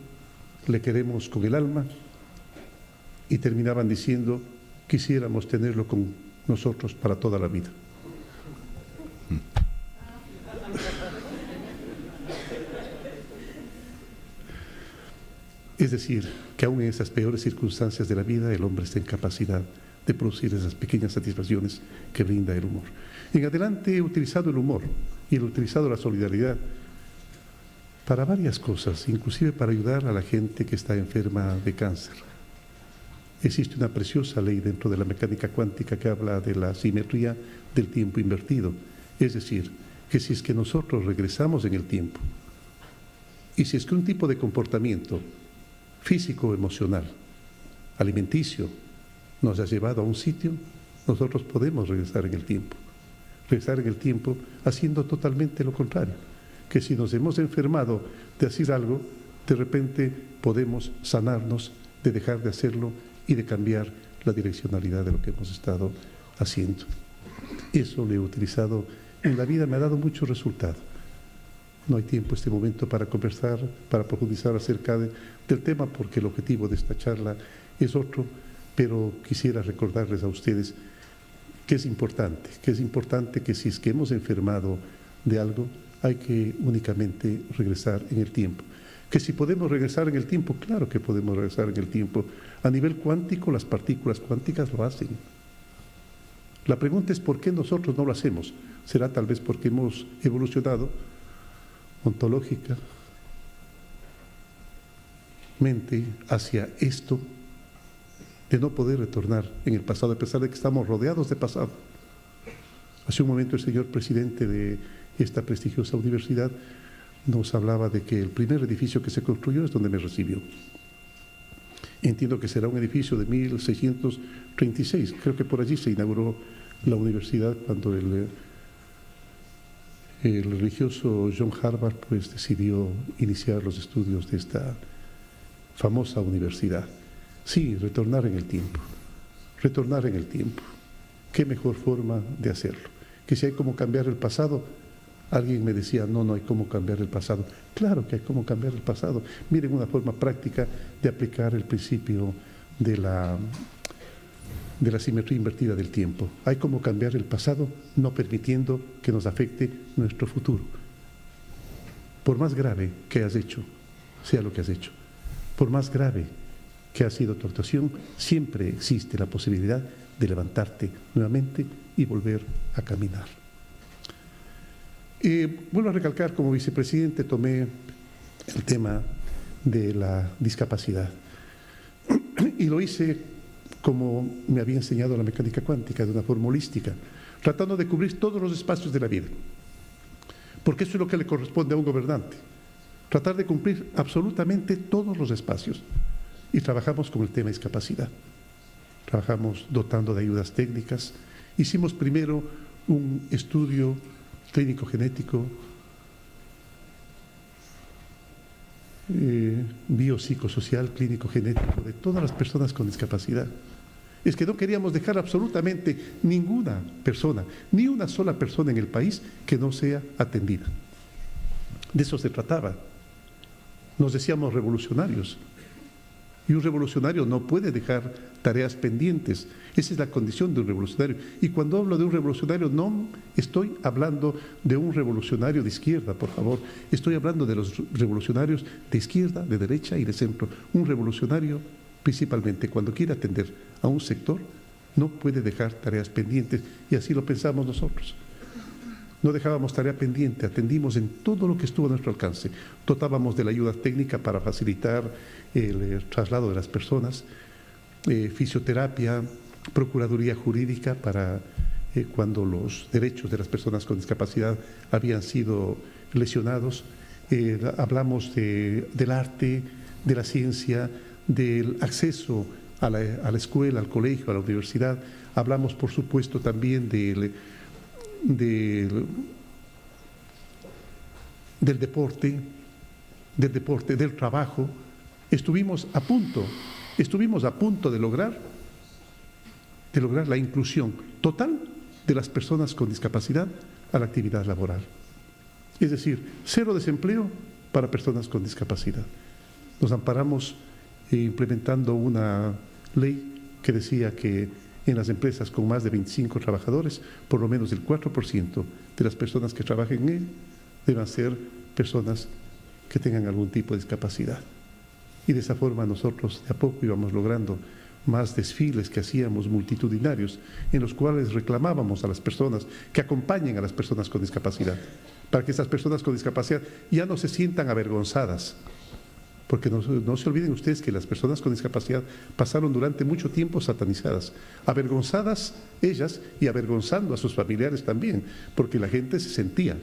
le queremos con el alma. Y terminaban diciendo: quisiéramos tenerlo con nosotros para toda la vida. Es decir, que aún en esas peores circunstancias de la vida, el hombre está en capacidad de producir esas pequeñas satisfacciones que brinda el humor. En adelante he utilizado el humor y he utilizado la solidaridad para varias cosas, inclusive para ayudar a la gente que está enferma de cáncer. Existe una preciosa ley dentro de la mecánica cuántica que habla de la simetría del tiempo invertido. Es decir, que si es que nosotros regresamos en el tiempo y si es que un tipo de comportamiento físico, emocional, alimenticio, nos ha llevado a un sitio, nosotros podemos regresar en el tiempo. Regresar en el tiempo haciendo totalmente lo contrario. Que si nos hemos enfermado de hacer algo, de repente podemos sanarnos de dejar de hacerlo y de cambiar la direccionalidad de lo que hemos estado haciendo. Eso lo he utilizado en la vida, me ha dado mucho resultado. No hay tiempo en este momento para conversar, para profundizar acerca del tema, porque el objetivo de esta charla es otro, pero quisiera recordarles a ustedes que es importante que si es que hemos enfermado de algo, hay que únicamente regresar en el tiempo. Que si podemos regresar en el tiempo, claro que podemos regresar en el tiempo. A nivel cuántico, las partículas cuánticas lo hacen. La pregunta es ¿por qué nosotros no lo hacemos? ¿Será tal vez porque hemos evolucionado ontológicamente hacia esto de no poder retornar en el pasado, a pesar de que estamos rodeados de pasado? Hace un momento el señor presidente de esta prestigiosa universidad nos hablaba de que el primer edificio que se construyó es donde me recibió. Entiendo que será un edificio de 1636, creo que por allí se inauguró la universidad cuando el religioso John Harvard pues decidió iniciar los estudios de esta famosa universidad. Sí, retornar en el tiempo, retornar en el tiempo. ¿Qué mejor forma de hacerlo? Que si hay cómo cambiar el pasado, alguien me decía, no hay cómo cambiar el pasado. Claro que hay cómo cambiar el pasado. Miren una forma práctica de aplicar el principio de la simetría invertida del tiempo. Hay cómo cambiar el pasado no permitiendo que nos afecte nuestro futuro. Por más grave que has hecho, sea lo que has hecho, por más grave que ha sido tu actuación, siempre existe la posibilidad de levantarte nuevamente y volver a caminar. Vuelvo a recalcar, como vicepresidente tomé el tema de la discapacidad y lo hice como me había enseñado la mecánica cuántica, de una forma holística, tratando de cubrir todos los espacios de la vida, porque eso es lo que le corresponde a un gobernante, tratar de cumplir absolutamente todos los espacios. Y trabajamos con el tema de discapacidad, trabajamos dotando de ayudas técnicas, hicimos primero un estudio clínico genético, biopsicosocial, clínico genético de todas las personas con discapacidad. Es que no queríamos dejar absolutamente ninguna persona, ni una sola persona en el país que no sea atendida. De eso se trataba. Nos decíamos revolucionarios. Y un revolucionario no puede dejar tareas pendientes. Esa es la condición de un revolucionario. Y cuando hablo de un revolucionario, no estoy hablando de un revolucionario de izquierda, por favor. Estoy hablando de los revolucionarios de izquierda, de derecha y de centro. Un revolucionario, principalmente, cuando quiere atender a un sector, no puede dejar tareas pendientes. Y así lo pensamos nosotros. No dejábamos tarea pendiente, atendimos en todo lo que estuvo a nuestro alcance. Dotábamos de la ayuda técnica para facilitar el traslado de las personas, fisioterapia, procuraduría jurídica para cuando los derechos de las personas con discapacidad habían sido lesionados. Hablamos del arte, de la ciencia, del acceso a la escuela, al colegio, a la universidad. Hablamos, por supuesto, también del deporte, del trabajo. Estuvimos a punto de lograr la inclusión total de las personas con discapacidad a la actividad laboral. Es decir, 0 desempleo para personas con discapacidad. Nos amparamos implementando una ley que decía que en las empresas con más de 25 trabajadores, por lo menos el 4% de las personas que trabajen en él deban ser personas que tengan algún tipo de discapacidad. Y de esa forma nosotros de a poco íbamos logrando más desfiles que hacíamos multitudinarios, en los cuales reclamábamos a las personas que acompañen a las personas con discapacidad, para que esas personas con discapacidad ya no se sientan avergonzadas. Porque no se olviden ustedes que las personas con discapacidad pasaron durante mucho tiempo satanizadas, avergonzadas ellas y avergonzando a sus familiares también, porque la gente se sentía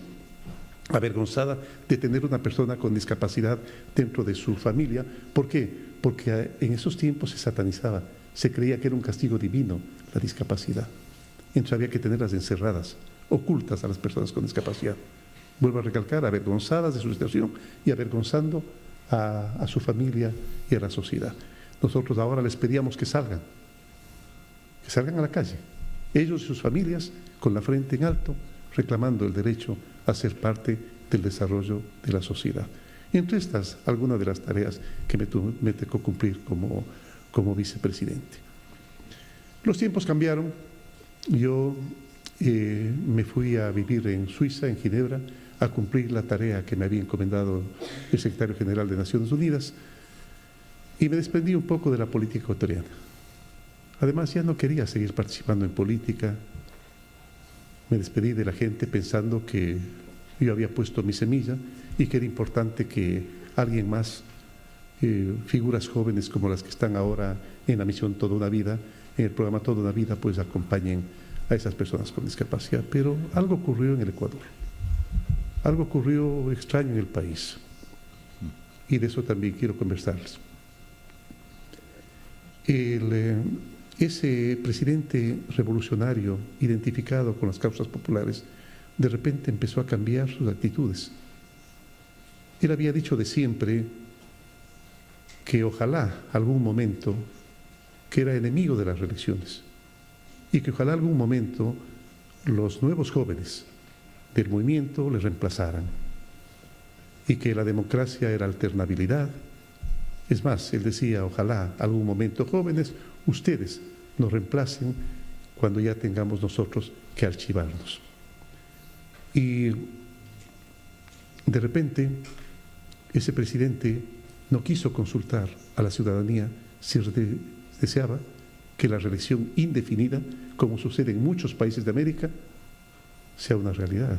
avergonzada de tener una persona con discapacidad dentro de su familia. ¿Por qué? Porque en esos tiempos se satanizaba, se creía que era un castigo divino la discapacidad. Entonces había que tenerlas encerradas, ocultas a las personas con discapacidad. Vuelvo a recalcar, avergonzadas de su situación y avergonzando a su familia y a la sociedad. Nosotros ahora les pedíamos que salgan a la calle, ellos y sus familias con la frente en alto, reclamando el derecho a ser parte del desarrollo de la sociedad. Entre estas, algunas de las tareas que me tocó cumplir como vicepresidente. Los tiempos cambiaron, yo me fui a vivir en Suiza, en Ginebra, a cumplir la tarea que me había encomendado el secretario general de Naciones Unidas, y me desprendí un poco de la política ecuatoriana. Además, ya no quería seguir participando en política. Me despedí de la gente pensando que yo había puesto mi semilla y que era importante que alguien más, figuras jóvenes como las que están ahora en la misión Toda una Vida, en el programa Toda una Vida, pues acompañen a esas personas con discapacidad. Pero algo ocurrió en el Ecuador. Algo ocurrió extraño en el país, y de eso también quiero conversarles. Ese presidente revolucionario, identificado con las causas populares, de repente empezó a cambiar sus actitudes. Él había dicho de siempre que ojalá algún momento, que era enemigo de las reelecciones, y que ojalá algún momento los nuevos jóvenes del movimiento le reemplazaran, y que la democracia era alternabilidad. Es más, él decía, ojalá algún momento, jóvenes, ustedes nos reemplacen cuando ya tengamos nosotros que archivarnos. Y de repente ese presidente no quiso consultar a la ciudadanía si deseaba que la reelección indefinida, como sucede en muchos países de América, sea una realidad.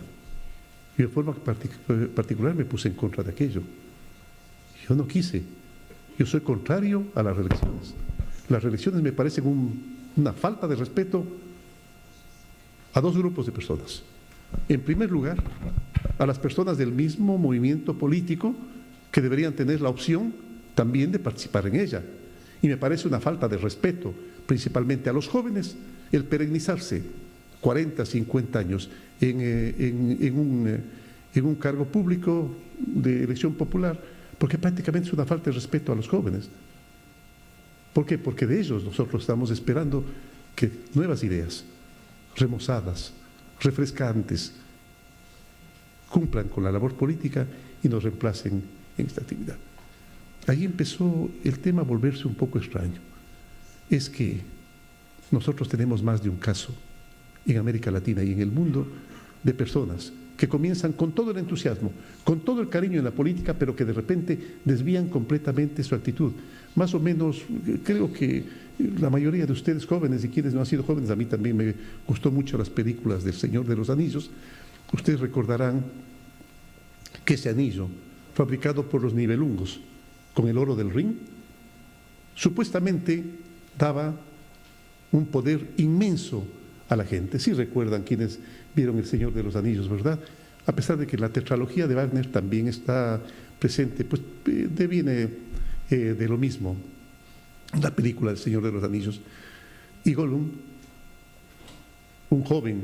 Y de forma particular me puse en contra de aquello. Yo no quise. Yo soy contrario a las reelecciones. Las reelecciones me parecen una falta de respeto a dos grupos de personas. En primer lugar, a las personas del mismo movimiento político que deberían tener la opción también de participar en ella. Y me parece una falta de respeto, principalmente a los jóvenes, el perennizarse 40, 50 años en un cargo público de elección popular, porque prácticamente es una falta de respeto a los jóvenes. ¿Por qué? Porque de ellos nosotros estamos esperando que nuevas ideas, remozadas, refrescantes, cumplan con la labor política y nos reemplacen en esta actividad. Ahí empezó el tema a volverse un poco extraño. Es que nosotros tenemos más de un caso en América Latina y en el mundo de personas que comienzan con todo el entusiasmo, con todo el cariño en la política, pero que de repente desvían completamente su actitud. Más o menos, creo que la mayoría de ustedes jóvenes y quienes no han sido jóvenes, a mí también me gustó mucho las películas del Señor de los Anillos. Ustedes recordarán que ese anillo, fabricado por los Nibelungos con el oro del Rin, supuestamente daba un poder inmenso a la gente. Sí recuerdan quienes vieron El Señor de los Anillos, ¿verdad? A pesar de que la tetralogía de Wagner también está presente, pues deviene de lo mismo la película del Señor de los Anillos. Y Gollum, un joven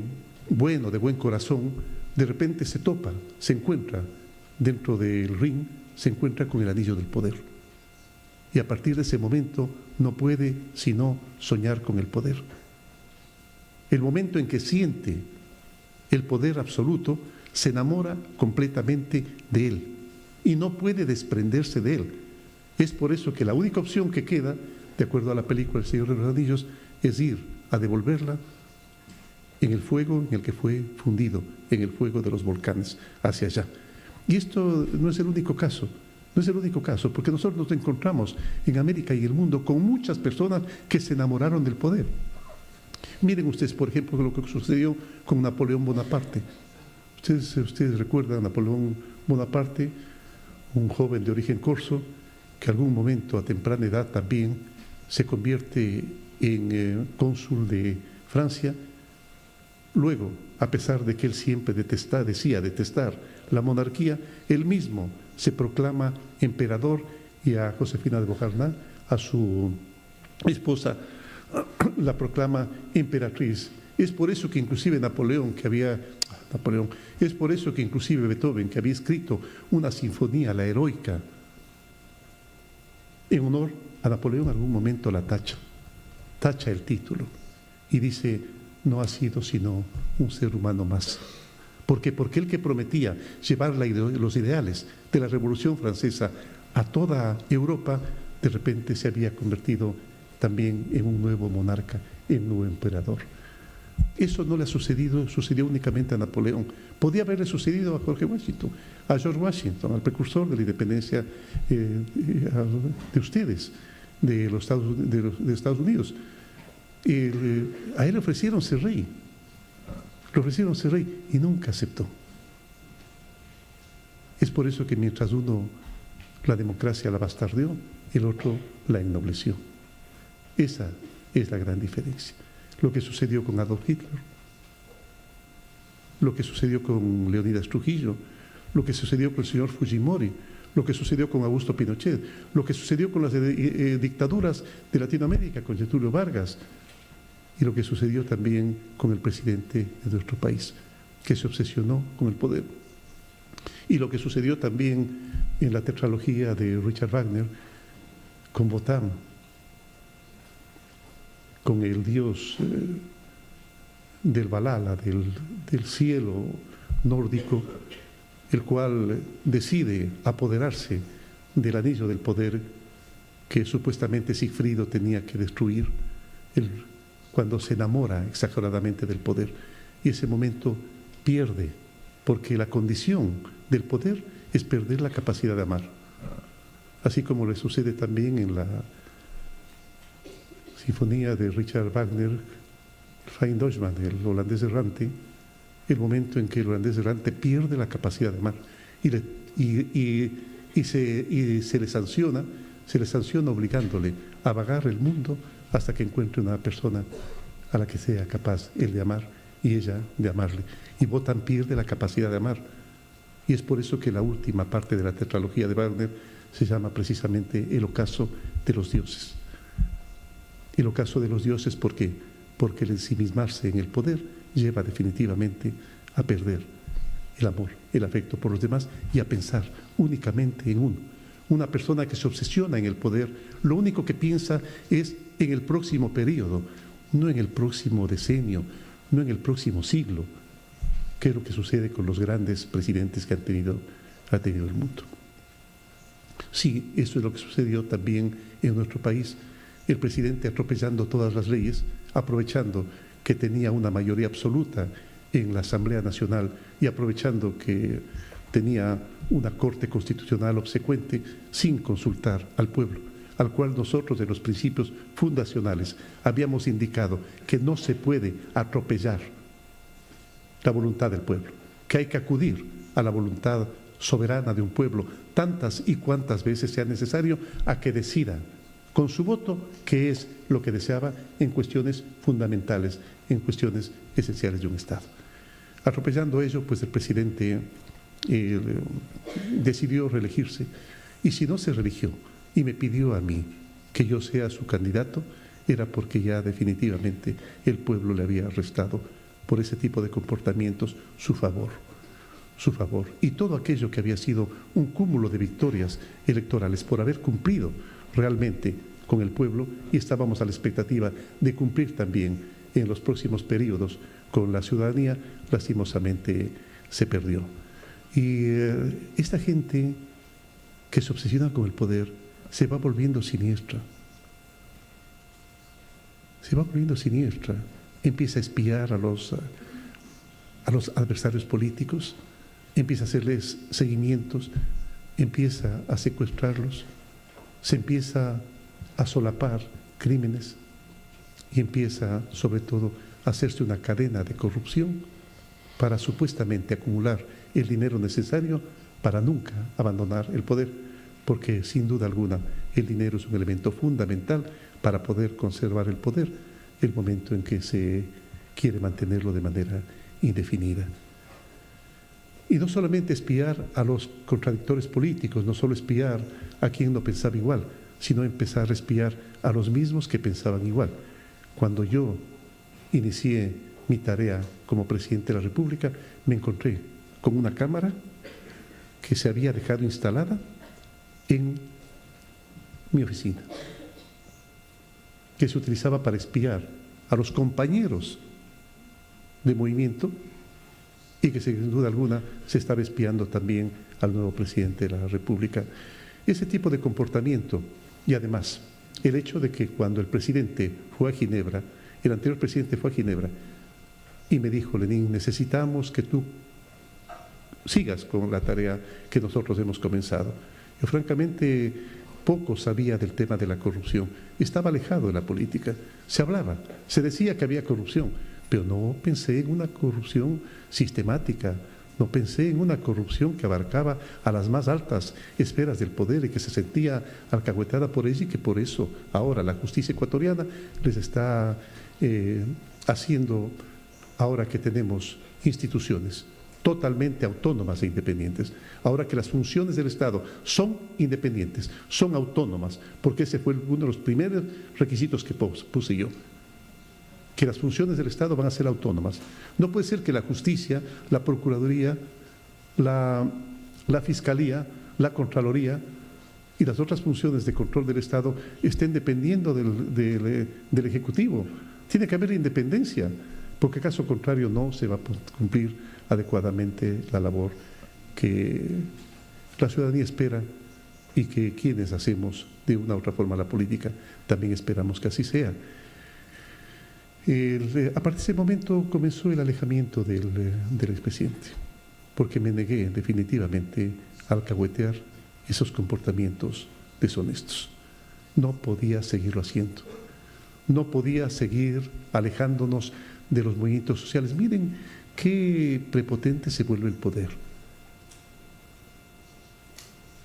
bueno, de buen corazón, de repente se topa, se encuentra dentro del ring, se encuentra con el anillo del poder. Y a partir de ese momento no puede sino soñar con el poder. El momento en que siente el poder absoluto, se enamora completamente de él y no puede desprenderse de él. Es por eso que la única opción que queda, de acuerdo a la película El Señor de los Anillos, es ir a devolverla en el fuego en el que fue fundido, en el fuego de los volcanes, hacia allá. Y esto no es el único caso. No es el único caso, porque nosotros nos encontramos en América y el mundo con muchas personas que se enamoraron del poder. Miren ustedes, por ejemplo, lo que sucedió con Napoleón Bonaparte. Ustedes recuerdan a Napoleón Bonaparte, un joven de origen corso, que algún momento a temprana edad también se convierte en cónsul de Francia. Luego, a pesar de que él siempre decía detestar la monarquía, él mismo se proclama emperador y a Josefina de Beauharnais, a su esposa, la proclama emperatriz. Es por eso que inclusive es por eso que inclusive Beethoven, que había escrito una sinfonía, la heroica, en honor a Napoleón, en algún momento la tacha el título y dice: no ha sido sino un ser humano más. ¿Por qué? Porque el que prometía llevar los ideales de la Revolución Francesa a toda Europa, de repente se había convertido también en un nuevo monarca, en un nuevo emperador. Eso no le ha sucedido, sucedió únicamente a Napoleón. Podía haberle sucedido a George Washington, al precursor de la independencia de ustedes, de los Estados Unidos. A él le ofrecieron ser rey. Le ofrecieron ser rey y nunca aceptó. Es por eso que mientras uno la democracia la bastardeó, el otro la ennobleció. Esa es la gran diferencia. Lo que sucedió con Adolf Hitler, lo que sucedió con Leonidas Trujillo, lo que sucedió con el señor Fujimori, lo que sucedió con Augusto Pinochet, lo que sucedió con las dictaduras de Latinoamérica, con Getúlio Vargas, y lo que sucedió también con el presidente de nuestro país, que se obsesionó con el poder. Y lo que sucedió también en la tetralogía de Richard Wagner, con Wotan, con el dios del Valhalla, del cielo nórdico, el cual decide apoderarse del anillo del poder que supuestamente Sigfrido tenía que destruir cuando se enamora exageradamente del poder. Y ese momento pierde, porque la condición del poder es perder la capacidad de amar. Así como le sucede también en la sinfonía de Richard Wagner, Flying Dutchman, el holandés errante, el momento en que el holandés errante pierde la capacidad de amar y se le sanciona obligándole a vagar el mundo hasta que encuentre una persona a la que sea capaz él de amar y ella de amarle. Y Wotan pierde la capacidad de amar. Y es por eso que la última parte de la tetralogía de Wagner se llama precisamente El ocaso de los dioses. El ocaso de los dioses, ¿por qué? Porque el ensimismarse en el poder lleva definitivamente a perder el amor, el afecto por los demás y a pensar únicamente en uno. Una persona que se obsesiona en el poder, lo único que piensa es en el próximo periodo, no en el próximo decenio, no en el próximo siglo, que es lo que sucede con los grandes presidentes que ha tenido el mundo. Sí, eso es lo que sucedió también en nuestro país. El presidente atropellando todas las leyes, aprovechando que tenía una mayoría absoluta en la Asamblea Nacional y aprovechando que tenía una Corte Constitucional obsecuente sin consultar al pueblo, al cual nosotros de los principios fundacionales habíamos indicado que no se puede atropellar la voluntad del pueblo, que hay que acudir a la voluntad soberana de un pueblo tantas y cuantas veces sea necesario a que decida con su voto qué es lo que deseaba en cuestiones fundamentales, en cuestiones esenciales de un Estado. Atropellando ello, pues el presidente decidió reelegirse, y si no se reeligió y me pidió a mí que yo sea su candidato, era porque ya definitivamente el pueblo le había restado por ese tipo de comportamientos su favor. Y todo aquello que había sido un cúmulo de victorias electorales por haber cumplido realmente con el pueblo, y estábamos a la expectativa de cumplir también en los próximos periodos con la ciudadanía, lastimosamente se perdió. Y esta gente que se obsesiona con el poder se va volviendo siniestra. Empieza a espiar a los adversarios políticos, empieza a hacerles seguimientos, empieza a secuestrarlos, se empieza a solapar crímenes y empieza sobre todo a hacerse una cadena de corrupción para supuestamente acumular el dinero necesario para nunca abandonar el poder, porque sin duda alguna el dinero es un elemento fundamental para poder conservar el poder el momento en que se quiere mantenerlo de manera indefinida. Y no solamente espiar a los contradictores políticos, no solo espiar a quien no pensaba igual, sino empezar a espiar a los mismos que pensaban igual. Cuando yo inicié mi tarea como presidente de la República, me encontré con una cámara que se había dejado instalada en mi oficina, que se utilizaba para espiar a los compañeros de movimiento y que sin duda alguna se estaba espiando también al nuevo presidente de la República. Ese tipo de comportamiento, y además el hecho de que cuando el presidente fue a Ginebra, el anterior presidente fue a Ginebra y me dijo: Lenín, necesitamos que tú sigas con la tarea que nosotros hemos comenzado. Yo francamente poco sabía del tema de la corrupción, estaba alejado de la política, se hablaba, se decía que había corrupción, pero no pensé en una corrupción sistemática, no pensé en una corrupción que abarcaba a las más altas esferas del poder y que se sentía alcahuetada por ella, y que por eso ahora la justicia ecuatoriana les está haciendo, ahora que tenemos instituciones totalmente autónomas e independientes, ahora que las funciones del Estado son independientes, son autónomas, porque ese fue uno de los primeros requisitos que puse yo, que las funciones del Estado van a ser autónomas. No puede ser que la justicia, la procuraduría, la fiscalía, la contraloría y las otras funciones de control del Estado estén dependiendo del Ejecutivo. Tiene que haber independencia, porque caso contrario no se va a cumplir adecuadamente la labor que la ciudadanía espera y que quienes hacemos de una u otra forma la política también esperamos que así sea. A partir de ese momento comenzó el alejamiento del expresidente, porque me negué definitivamente a alcahuetear esos comportamientos deshonestos. No podía seguirlo haciendo. no podía seguir alejándonos de los movimientos sociales. Miren qué prepotente se vuelve el poder.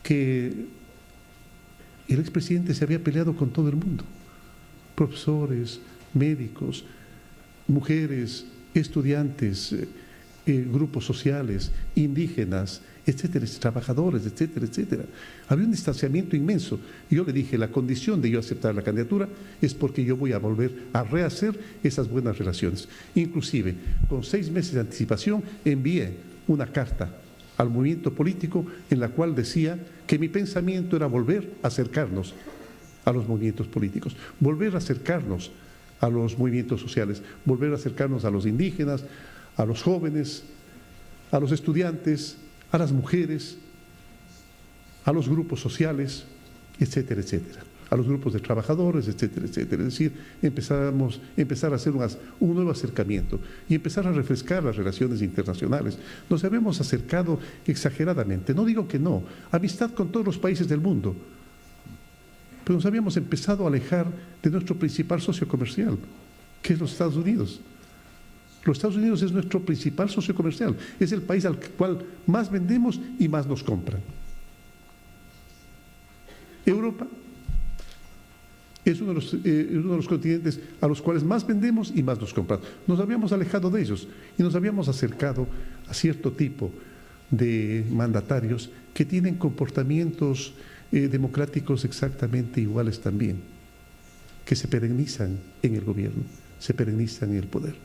Que el expresidente se había peleado con todo el mundo, profesores, médicos, mujeres, estudiantes, grupos sociales, indígenas, etcétera, trabajadores, etcétera, etcétera. Había un distanciamiento inmenso. Y yo le dije, la condición de yo aceptar la candidatura es porque yo voy a volver a rehacer esas buenas relaciones. Inclusive, con 6 meses de anticipación, envié una carta al movimiento político en la cual decía que mi pensamiento era volver a acercarnos a los movimientos políticos, volver a acercarnos a los movimientos sociales, volver a acercarnos a los indígenas, a los jóvenes, a los estudiantes, a las mujeres, a los grupos sociales, etcétera, etcétera, a los grupos de trabajadores, etcétera, etcétera. Es decir, empezar a hacer un nuevo acercamiento y empezar a refrescar las relaciones internacionales. Nos habíamos acercado exageradamente, no digo que no, amistad con todos los países del mundo, pero nos habíamos empezado a alejar de nuestro principal socio comercial, que es los Estados Unidos. Los Estados Unidos es nuestro principal socio comercial, es el país al cual más vendemos y más nos compran. Europa es uno de los continentes a los cuales más vendemos y más nos compran. Nos habíamos alejado de ellos y nos habíamos acercado a cierto tipo de mandatarios que tienen comportamientos democráticos exactamente iguales también, que se perennizan en el gobierno, se perennizan en el poder.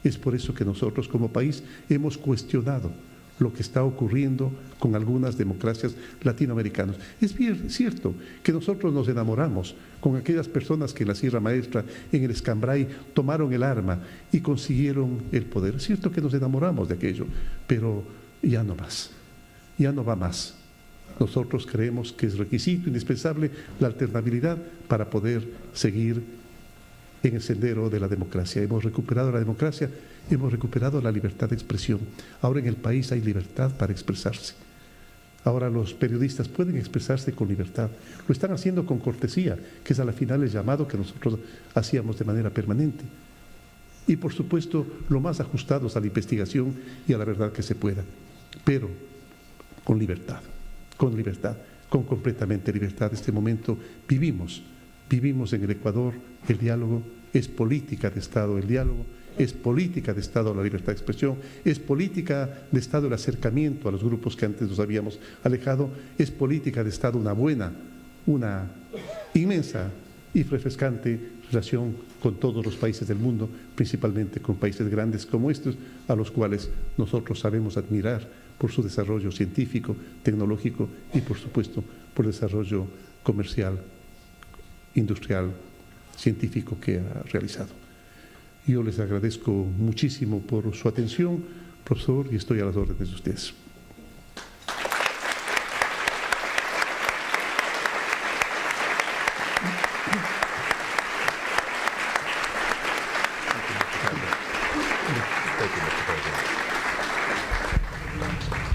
Es por eso que nosotros como país hemos cuestionado lo que está ocurriendo con algunas democracias latinoamericanas. Es bien cierto que nosotros nos enamoramos con aquellas personas que en la Sierra Maestra, en el Escambray, tomaron el arma y consiguieron el poder. Es cierto que nos enamoramos de aquello, pero ya no más, ya no va más. Nosotros creemos que es requisito indispensable la alternabilidad para poder seguir en el sendero de la democracia. Hemos recuperado la democracia, hemos recuperado la libertad de expresión. Ahora en el país hay libertad para expresarse. Ahora los periodistas pueden expresarse con libertad. Lo están haciendo con cortesía, que es a la final el llamado que nosotros hacíamos de manera permanente. Y por supuesto, lo más ajustados a la investigación y a la verdad que se pueda. Pero con libertad, con completamente libertad. En este momento vivimos en el Ecuador el diálogo, es política de Estado el diálogo, es política de Estado la libertad de expresión, es política de Estado el acercamiento a los grupos que antes nos habíamos alejado, es política de Estado una inmensa y refrescante relación con todos los países del mundo, principalmente con países grandes como estos, a los cuales nosotros sabemos admirar por su desarrollo científico, tecnológico y, por supuesto, por el desarrollo comercial, industrial, científico que ha realizado. Yo les agradezco muchísimo por su atención, profesor, y estoy a las órdenes de ustedes.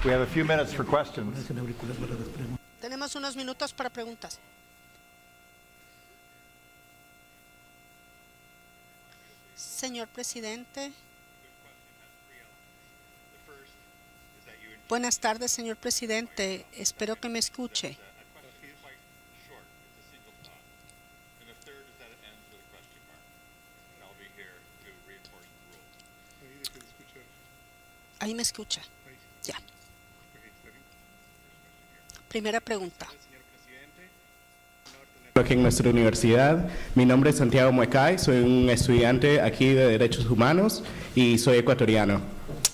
We have a few minutes for questions. Tenemos unos minutos para preguntas. Señor presidente. Buenas tardes, señor presidente. Espero que me escuche. Ahí me escucha. Ya. Primera pregunta. Aquí en nuestra universidad. Mi nombre es Santiago Muecay, soy un estudiante aquí de Derechos Humanos y soy ecuatoriano.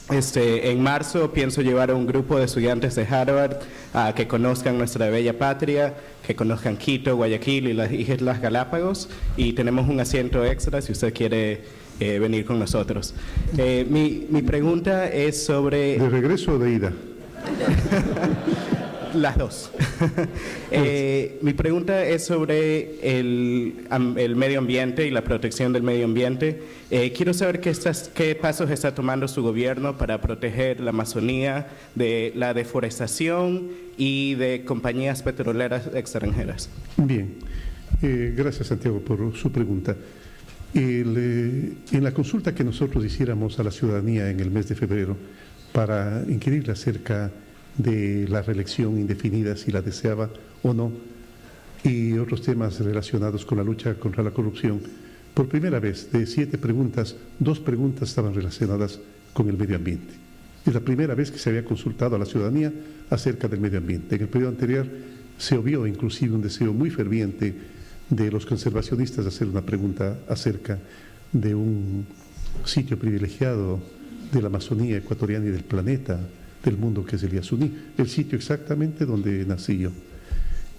En marzo pienso llevar a un grupo de estudiantes de Harvard a que conozcan nuestra bella patria, que conozcan Quito, Guayaquil y las Islas Galápagos, y tenemos un asiento extra si usted quiere venir con nosotros. Mi pregunta es sobre... ¿De regreso o de ida? Las dos. Mi pregunta es sobre el medio ambiente y la protección del medio ambiente. Quiero saber qué pasos está tomando su gobierno para proteger la Amazonía de la deforestación y de compañías petroleras extranjeras. Bien, gracias Santiago por su pregunta. En la consulta que nosotros hiciéramos a la ciudadanía en el mes de febrero para inquirirle acerca de la reelección indefinida, si la deseaba o no, y otros temas relacionados con la lucha contra la corrupción, por primera vez de 7 preguntas, 2 preguntas estaban relacionadas con el medio ambiente. Es la primera vez que se había consultado a la ciudadanía acerca del medio ambiente. En el periodo anterior se obvió inclusive un deseo muy ferviente de los conservacionistas de hacer una pregunta acerca de un sitio privilegiado de la Amazonía ecuatoriana y del planeta, del mundo, que es el Yasuní, el sitio exactamente donde nací yo.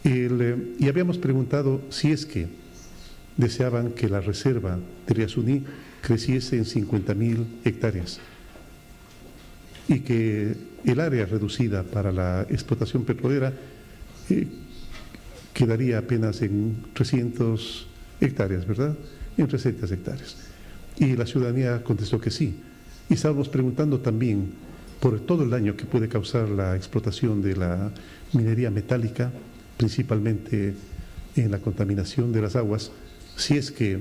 Y habíamos preguntado si es que deseaban que la reserva del Yasuní creciese en 50.000 hectáreas y que el área reducida para la explotación petrolera quedaría apenas en 300 hectáreas, ¿verdad? En 300 hectáreas. Y la ciudadanía contestó que sí. Y estábamos preguntando también por todo el daño que puede causar la explotación de la minería metálica, principalmente en la contaminación de las aguas, si es que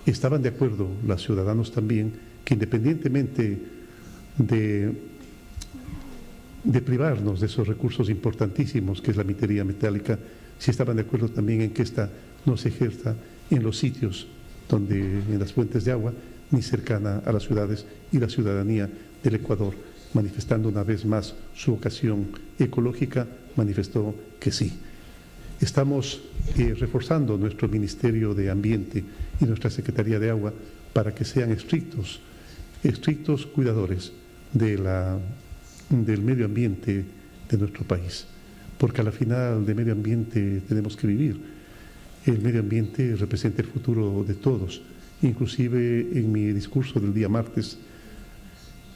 estaban de acuerdo los ciudadanos también que independientemente de privarnos de esos recursos importantísimos que es la minería metálica, si estaban de acuerdo también en que ésta no se ejerza en los sitios en las fuentes de agua, ni cercana a las ciudades, y la ciudadanía del Ecuador, manifestando una vez más su vocación ecológica, manifestó que sí. Estamos reforzando nuestro Ministerio de Ambiente y nuestra Secretaría de Agua para que sean estrictos cuidadores del medio ambiente de nuestro país, porque a la final de medio ambiente tenemos que vivir. El medio ambiente representa el futuro de todos. Inclusive en mi discurso del día martes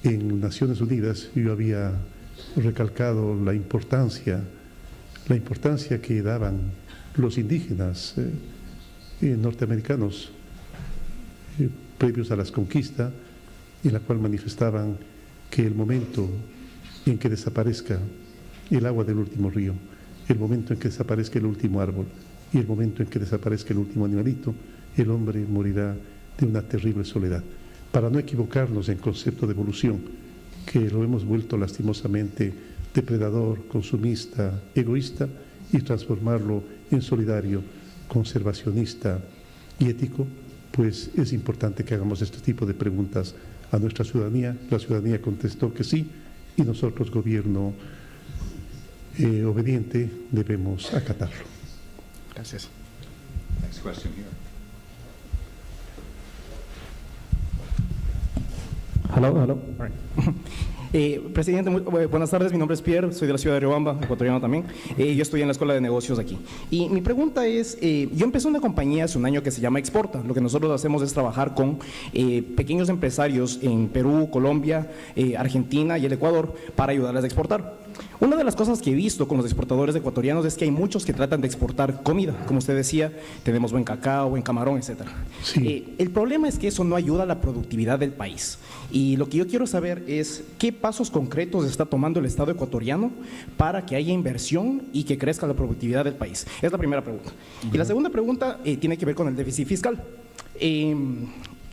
en Naciones Unidas yo había recalcado la importancia que daban los indígenas norteamericanos previos a las conquistas, en la cual manifestaban que el momento en que desaparezca el agua del último río, el momento en que desaparezca el último árbol y el momento en que desaparezca el último animalito, el hombre morirá de una terrible soledad. Para no equivocarnos en concepto de evolución, que lo hemos vuelto lastimosamente depredador, consumista, egoísta, y transformarlo en solidario, conservacionista y ético, pues es importante que hagamos este tipo de preguntas a nuestra ciudadanía. La ciudadanía contestó que sí, y nosotros, gobierno obediente, debemos acatarlo. Gracias. Next question here. Hello. All right. Presidente, buenas tardes, mi nombre es Pierre, soy de la ciudad de Riobamba, ecuatoriano también. Yo estoy en la Escuela de Negocios aquí. Y mi pregunta es, yo empecé una compañía hace un año que se llama Exporta. Lo que nosotros hacemos es trabajar con pequeños empresarios en Perú, Colombia, Argentina y el Ecuador para ayudarles a exportar. Una de las cosas que he visto con los exportadores ecuatorianos es que hay muchos que tratan de exportar comida. Como usted decía, tenemos buen cacao, buen camarón, etc. Sí. El problema es que eso no ayuda a la productividad del país. Y lo que yo quiero saber es qué pasos concretos está tomando el Estado ecuatoriano para que haya inversión y que crezca la productividad del país. Es la primera pregunta. Y la segunda pregunta tiene que ver con el déficit fiscal.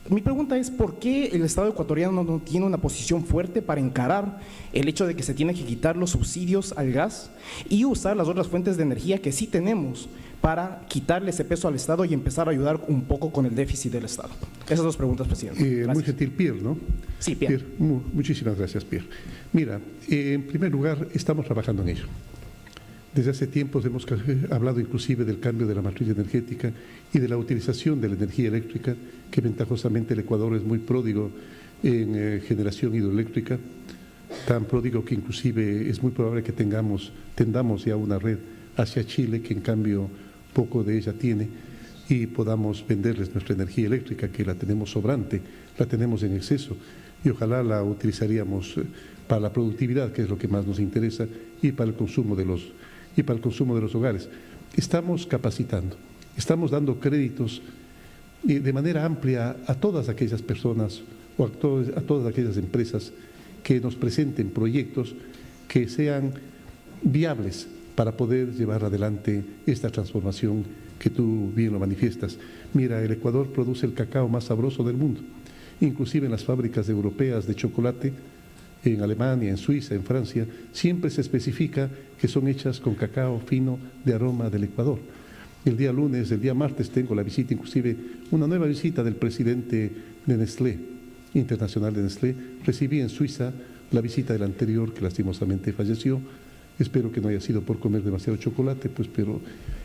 Mi pregunta es, ¿por qué el Estado ecuatoriano no tiene una posición fuerte para encarar el hecho de que se tiene que quitar los subsidios al gas y usar las otras fuentes de energía que sí tenemos para quitarle ese peso al Estado y empezar a ayudar un poco con el déficit del Estado? Esas dos preguntas, presidente. Muy gentil, Pierre, ¿no? Sí, Pierre. Muchísimas gracias, Pierre. Mira, en primer lugar, estamos trabajando en ello. Desde hace tiempos hemos hablado inclusive del cambio de la matriz energética y de la utilización de la energía eléctrica, que ventajosamente el Ecuador es muy pródigo en generación hidroeléctrica, tan pródigo que inclusive es muy probable que tendamos ya una red hacia Chile, que en cambio poco de ella tiene, y podamos venderles nuestra energía eléctrica, que la tenemos sobrante, la tenemos en exceso, y ojalá la utilizaríamos para la productividad, que es lo que más nos interesa, y para el consumo de los hogares. Estamos capacitando, estamos dando créditos de manera amplia a todas aquellas personas o a todas aquellas empresas que nos presenten proyectos que sean viables para poder llevar adelante esta transformación que tú bien lo manifiestas. Mira, el Ecuador produce el cacao más sabroso del mundo, inclusive en las fábricas europeas de chocolate, en Alemania, en Suiza, en Francia, siempre se especifica que son hechas con cacao fino de aroma del Ecuador. El día lunes, el día martes tengo la visita, inclusive una nueva visita del presidente de Nestlé, internacional de Nestlé. Recibí en Suiza la visita del anterior, que lastimosamente falleció. Espero que no haya sido por comer demasiado chocolate, pues, pero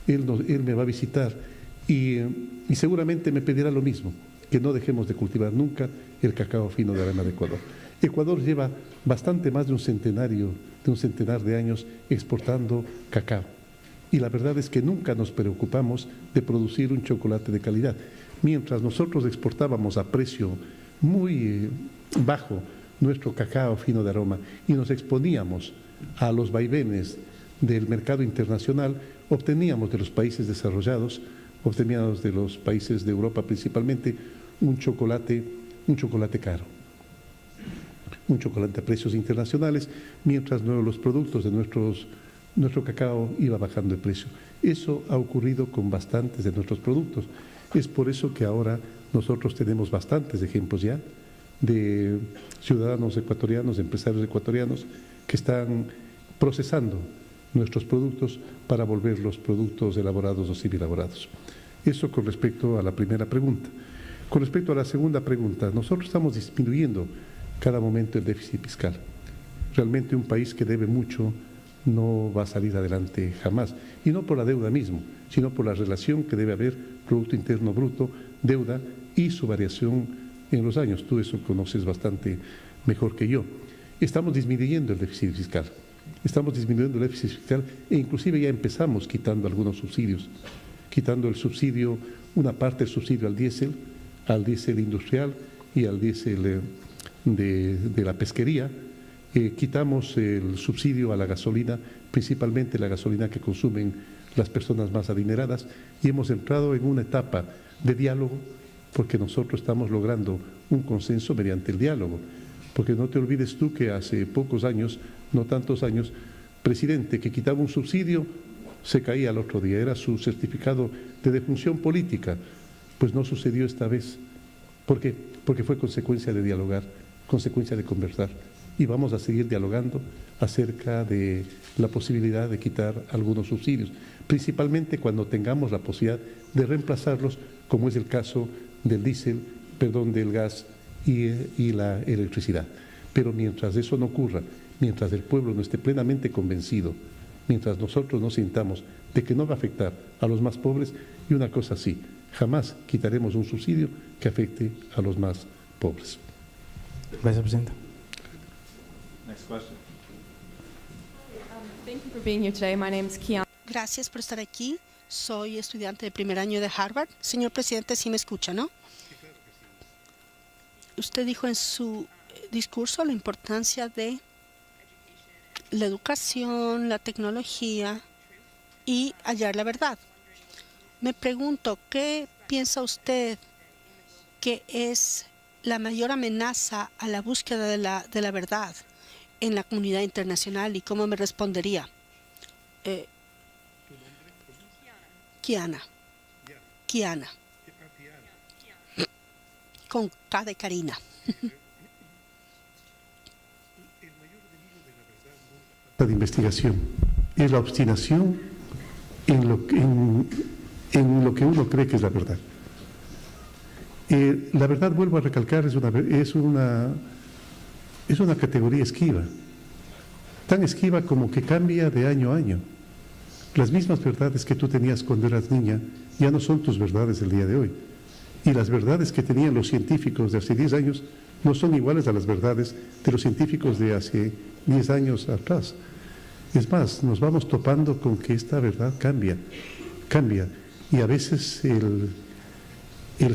él me va a visitar y seguramente me pedirá lo mismo, que no dejemos de cultivar nunca el cacao fino de aroma de Ecuador. Ecuador lleva bastante más de un centenar de años exportando cacao. Y la verdad es que nunca nos preocupamos de producir un chocolate de calidad. Mientras nosotros exportábamos a precio muy bajo nuestro cacao fino de aroma y nos exponíamos a los vaivenes del mercado internacional, obteníamos de los países desarrollados, obteníamos de los países de Europa principalmente, un chocolate caro, un chocolate a precios internacionales, mientras los productos de nuestro cacao iba bajando de precio. Eso ha ocurrido con bastantes de nuestros productos. Es por eso que ahora nosotros tenemos bastantes ejemplos ya de ciudadanos ecuatorianos, empresarios ecuatorianos que están procesando nuestros productos para volverlos productos elaborados o semielaborados. Eso con respecto a la primera pregunta. Con respecto a la segunda pregunta, nosotros estamos disminuyendo cada momento el déficit fiscal. Realmente un país que debe mucho no va a salir adelante jamás, y no por la deuda mismo, sino por la relación que debe haber Producto Interno Bruto, deuda y su variación en los años. Tú eso conoces bastante mejor que yo. Estamos disminuyendo el déficit fiscal. Estamos disminuyendo el déficit fiscal e inclusive ya empezamos quitando algunos subsidios, quitando el subsidio, una parte del subsidio al diésel industrial y al diésel de la pesquería. Quitamos el subsidio a la gasolina, principalmente la gasolina que consumen las personas más adineradas, y hemos entrado en una etapa de diálogo porque nosotros estamos logrando un consenso mediante el diálogo. Porque no te olvides tú que hace pocos años, no tantos años, presidente que quitaba un subsidio se caía al otro día, era su certificado de defunción política. Pues no sucedió esta vez. ¿Por qué? Porque fue consecuencia de dialogar, consecuencia de conversar. Y vamos a seguir dialogando acerca de la posibilidad de quitar algunos subsidios, principalmente cuando tengamos la posibilidad de reemplazarlos, como es el caso del del gas y la electricidad. Pero mientras eso no ocurra, mientras el pueblo no esté plenamente convencido, mientras nosotros no sintamos de que no va a afectar a los más pobres, y una cosa sí, jamás quitaremos un subsidio que afecte a los más pobres. Gracias, presidente. Next question. Thank you for being here today. My name is Kiana. Gracias por estar aquí. Soy estudiante de primer año de Harvard. Señor presidente, sí me escucha, ¿no? Usted dijo en su discurso la importancia de la educación, la tecnología y hallar la verdad. Me pregunto, ¿qué piensa usted que es la mayor amenaza a la búsqueda de la verdad en la comunidad internacional, y cómo me respondería? Kiana. Con K de Karina. De investigación es la obstinación en lo que uno cree que es la verdad. La verdad, vuelvo a recalcar, es una categoría esquiva, tan esquiva como que cambia de año a año. Las mismas verdades que tú tenías cuando eras niña ya no son tus verdades del día de hoy. Y las verdades que tenían los científicos de hace 10 años no son iguales a las verdades de los científicos de hace 10 años atrás. Es más, nos vamos topando con que esta verdad cambia, y a veces el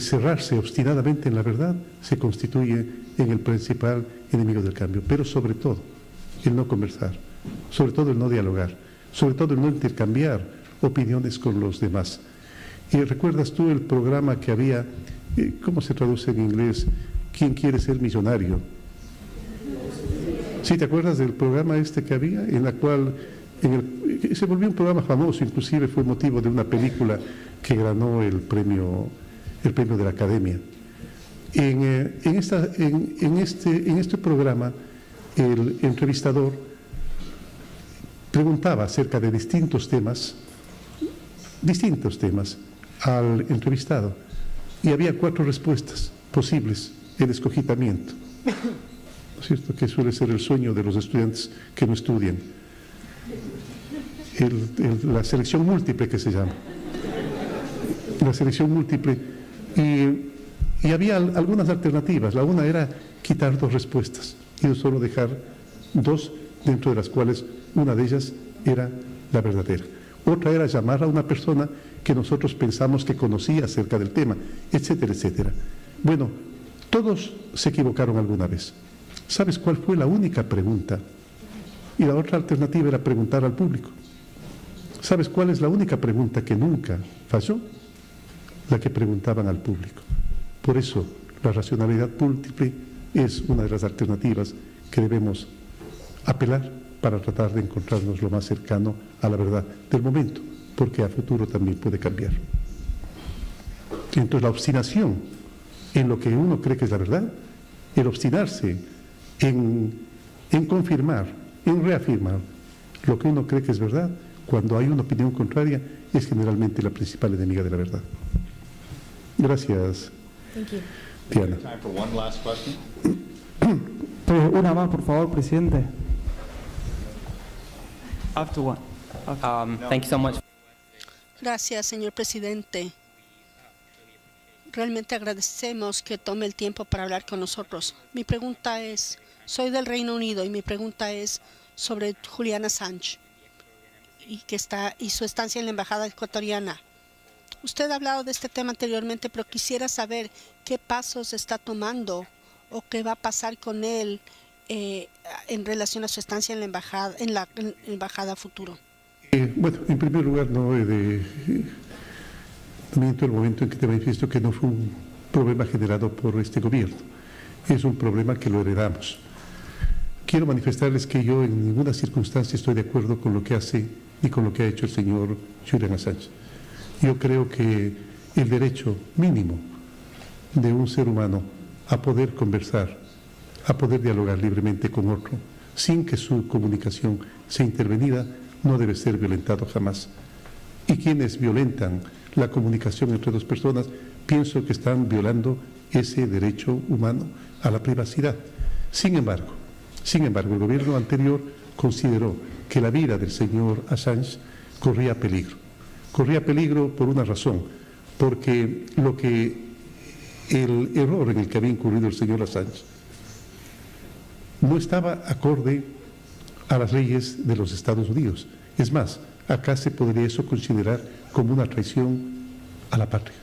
cerrarse obstinadamente en la verdad se constituye en el principal enemigo del cambio. Pero sobre todo, el no conversar, sobre todo el no dialogar, sobre todo el no intercambiar opiniones con los demás. ¿Recuerdas tú el programa que había, cómo se traduce en inglés? ¿Quién quiere ser millonario? ¿Sí te acuerdas del programa que había, en la cual que se volvió un programa famoso, inclusive fue motivo de una película que ganó el premio de la Academia. En este programa, el entrevistador preguntaba acerca de distintos temas al entrevistado, y había 4 respuestas posibles, el escogitamiento, ¿no es cierto?, que suele ser el sueño de los estudiantes que no estudian, la selección múltiple, que se llama, la selección múltiple, y había algunas alternativas. La una era quitar 2 respuestas y solo dejar 2, dentro de las cuales una de ellas era la verdadera. Otra era llamar a una persona que nosotros pensamos que conocía acerca del tema, etcétera, etcétera. Bueno, todos se equivocaron alguna vez. ¿Sabes cuál fue la única pregunta? Y la otra alternativa era preguntar al público. ¿Sabes cuál es la única pregunta que nunca falló? La que preguntaban al público. Por eso, la racionalidad múltiple es una de las alternativas que debemos apelar para tratar de encontrarnos lo más cercano a la verdad del momento, porque a futuro también puede cambiar. Entonces, la obstinación en lo que uno cree que es la verdad, el obstinarse en confirmar, en reafirmar lo que uno cree que es verdad, cuando hay una opinión contraria, es generalmente la principal enemiga de la verdad. Gracias, Diana. Time for one last question. Una más, por favor, presidente. After one. Thank you so much. Gracias, señor presidente. Realmente agradecemos que tome el tiempo para hablar con nosotros. Mi pregunta es, soy del Reino Unido y mi pregunta es sobre Julian Assange y su estancia en la embajada ecuatoriana. Usted ha hablado de este tema anteriormente, pero quisiera saber qué pasos está tomando o qué va a pasar con él en relación a su estancia en la embajada futuro. Bueno, en primer lugar, no he de miento el momento en que te manifiesto que no fue un problema generado por este gobierno, es un problema que lo heredamos. Quiero manifestarles que yo en ninguna circunstancia estoy de acuerdo con lo que hace y con lo que ha hecho el señor Julian Assange. Yo creo que el derecho mínimo de un ser humano a poder conversar, a poder dialogar libremente con otro, sin que su comunicación sea intervenida, no debe ser violentado jamás. Y quienes violentan la comunicación entre 2 personas, pienso que están violando ese derecho humano a la privacidad. Sin embargo, el gobierno anterior consideró que la vida del señor Assange corría peligro. Corría peligro por una razón, porque el error en el que había incurrido el señor Assange no estaba acorde a las leyes de los Estados Unidos. Es más, acá se podría eso considerar como una traición a la patria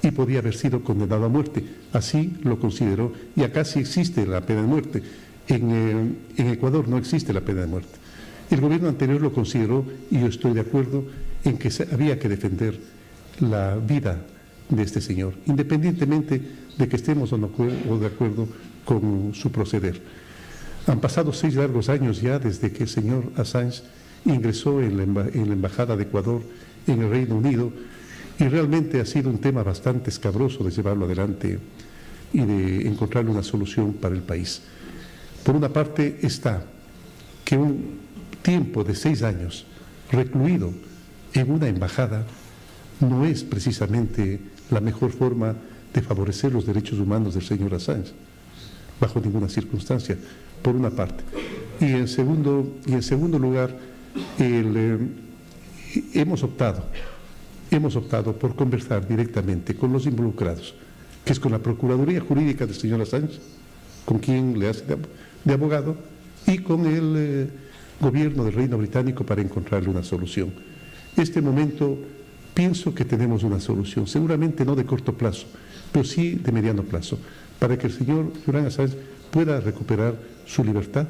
y podía haber sido condenado a muerte. Así lo consideró, y acá sí existe la pena de muerte. En Ecuador no existe la pena de muerte. El gobierno anterior lo consideró, y yo estoy de acuerdo en que había que defender la vida de este señor, independientemente de que estemos o no de acuerdo con su proceder. Han pasado 6 largos años ya desde que el señor Assange ingresó en la Embajada de Ecuador en el Reino Unido, y realmente ha sido un tema bastante escabroso de llevarlo adelante y de encontrarle una solución para el país. Por una parte está que un tiempo de 6 años recluido en una embajada no es precisamente la mejor forma de favorecer los derechos humanos del señor Assange, bajo ninguna circunstancia, por una parte. Y en segundo lugar, hemos optado por conversar directamente con los involucrados, que es con la Procuraduría Jurídica del señor Assange, con quien le hace de abogado, y con el gobierno del Reino Británico para encontrarle una solución. Este momento pienso que tenemos una solución, seguramente no de corto plazo, pero sí de mediano plazo, para que el señor Julian Assange pueda recuperar su libertad,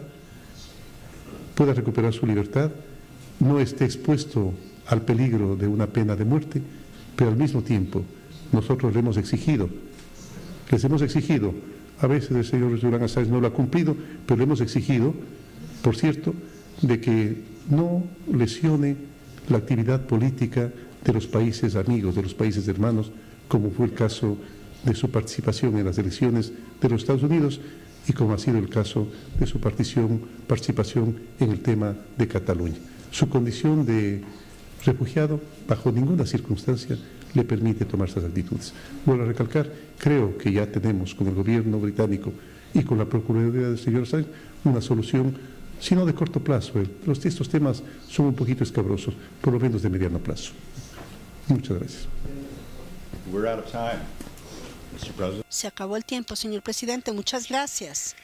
no esté expuesto al peligro de una pena de muerte, pero al mismo tiempo nosotros les hemos exigido, a veces el señor Julian Assange no lo ha cumplido, pero le hemos exigido, por cierto, de que no lesione la actividad política de los países amigos, de los países hermanos, como fue el caso de su participación en las elecciones de los Estados Unidos y como ha sido el caso de su participación en el tema de Cataluña. Su condición de refugiado, bajo ninguna circunstancia, le permite tomar esas actitudes. Vuelvo a recalcar, creo que ya tenemos con el gobierno británico y con la Procuraduría del señor Assange una solución, si no de corto plazo. Estos temas son un poquito escabrosos, por lo menos de mediano plazo. Muchas gracias. We're out of time, Mr. President. Se acabó el tiempo, señor presidente. Muchas gracias.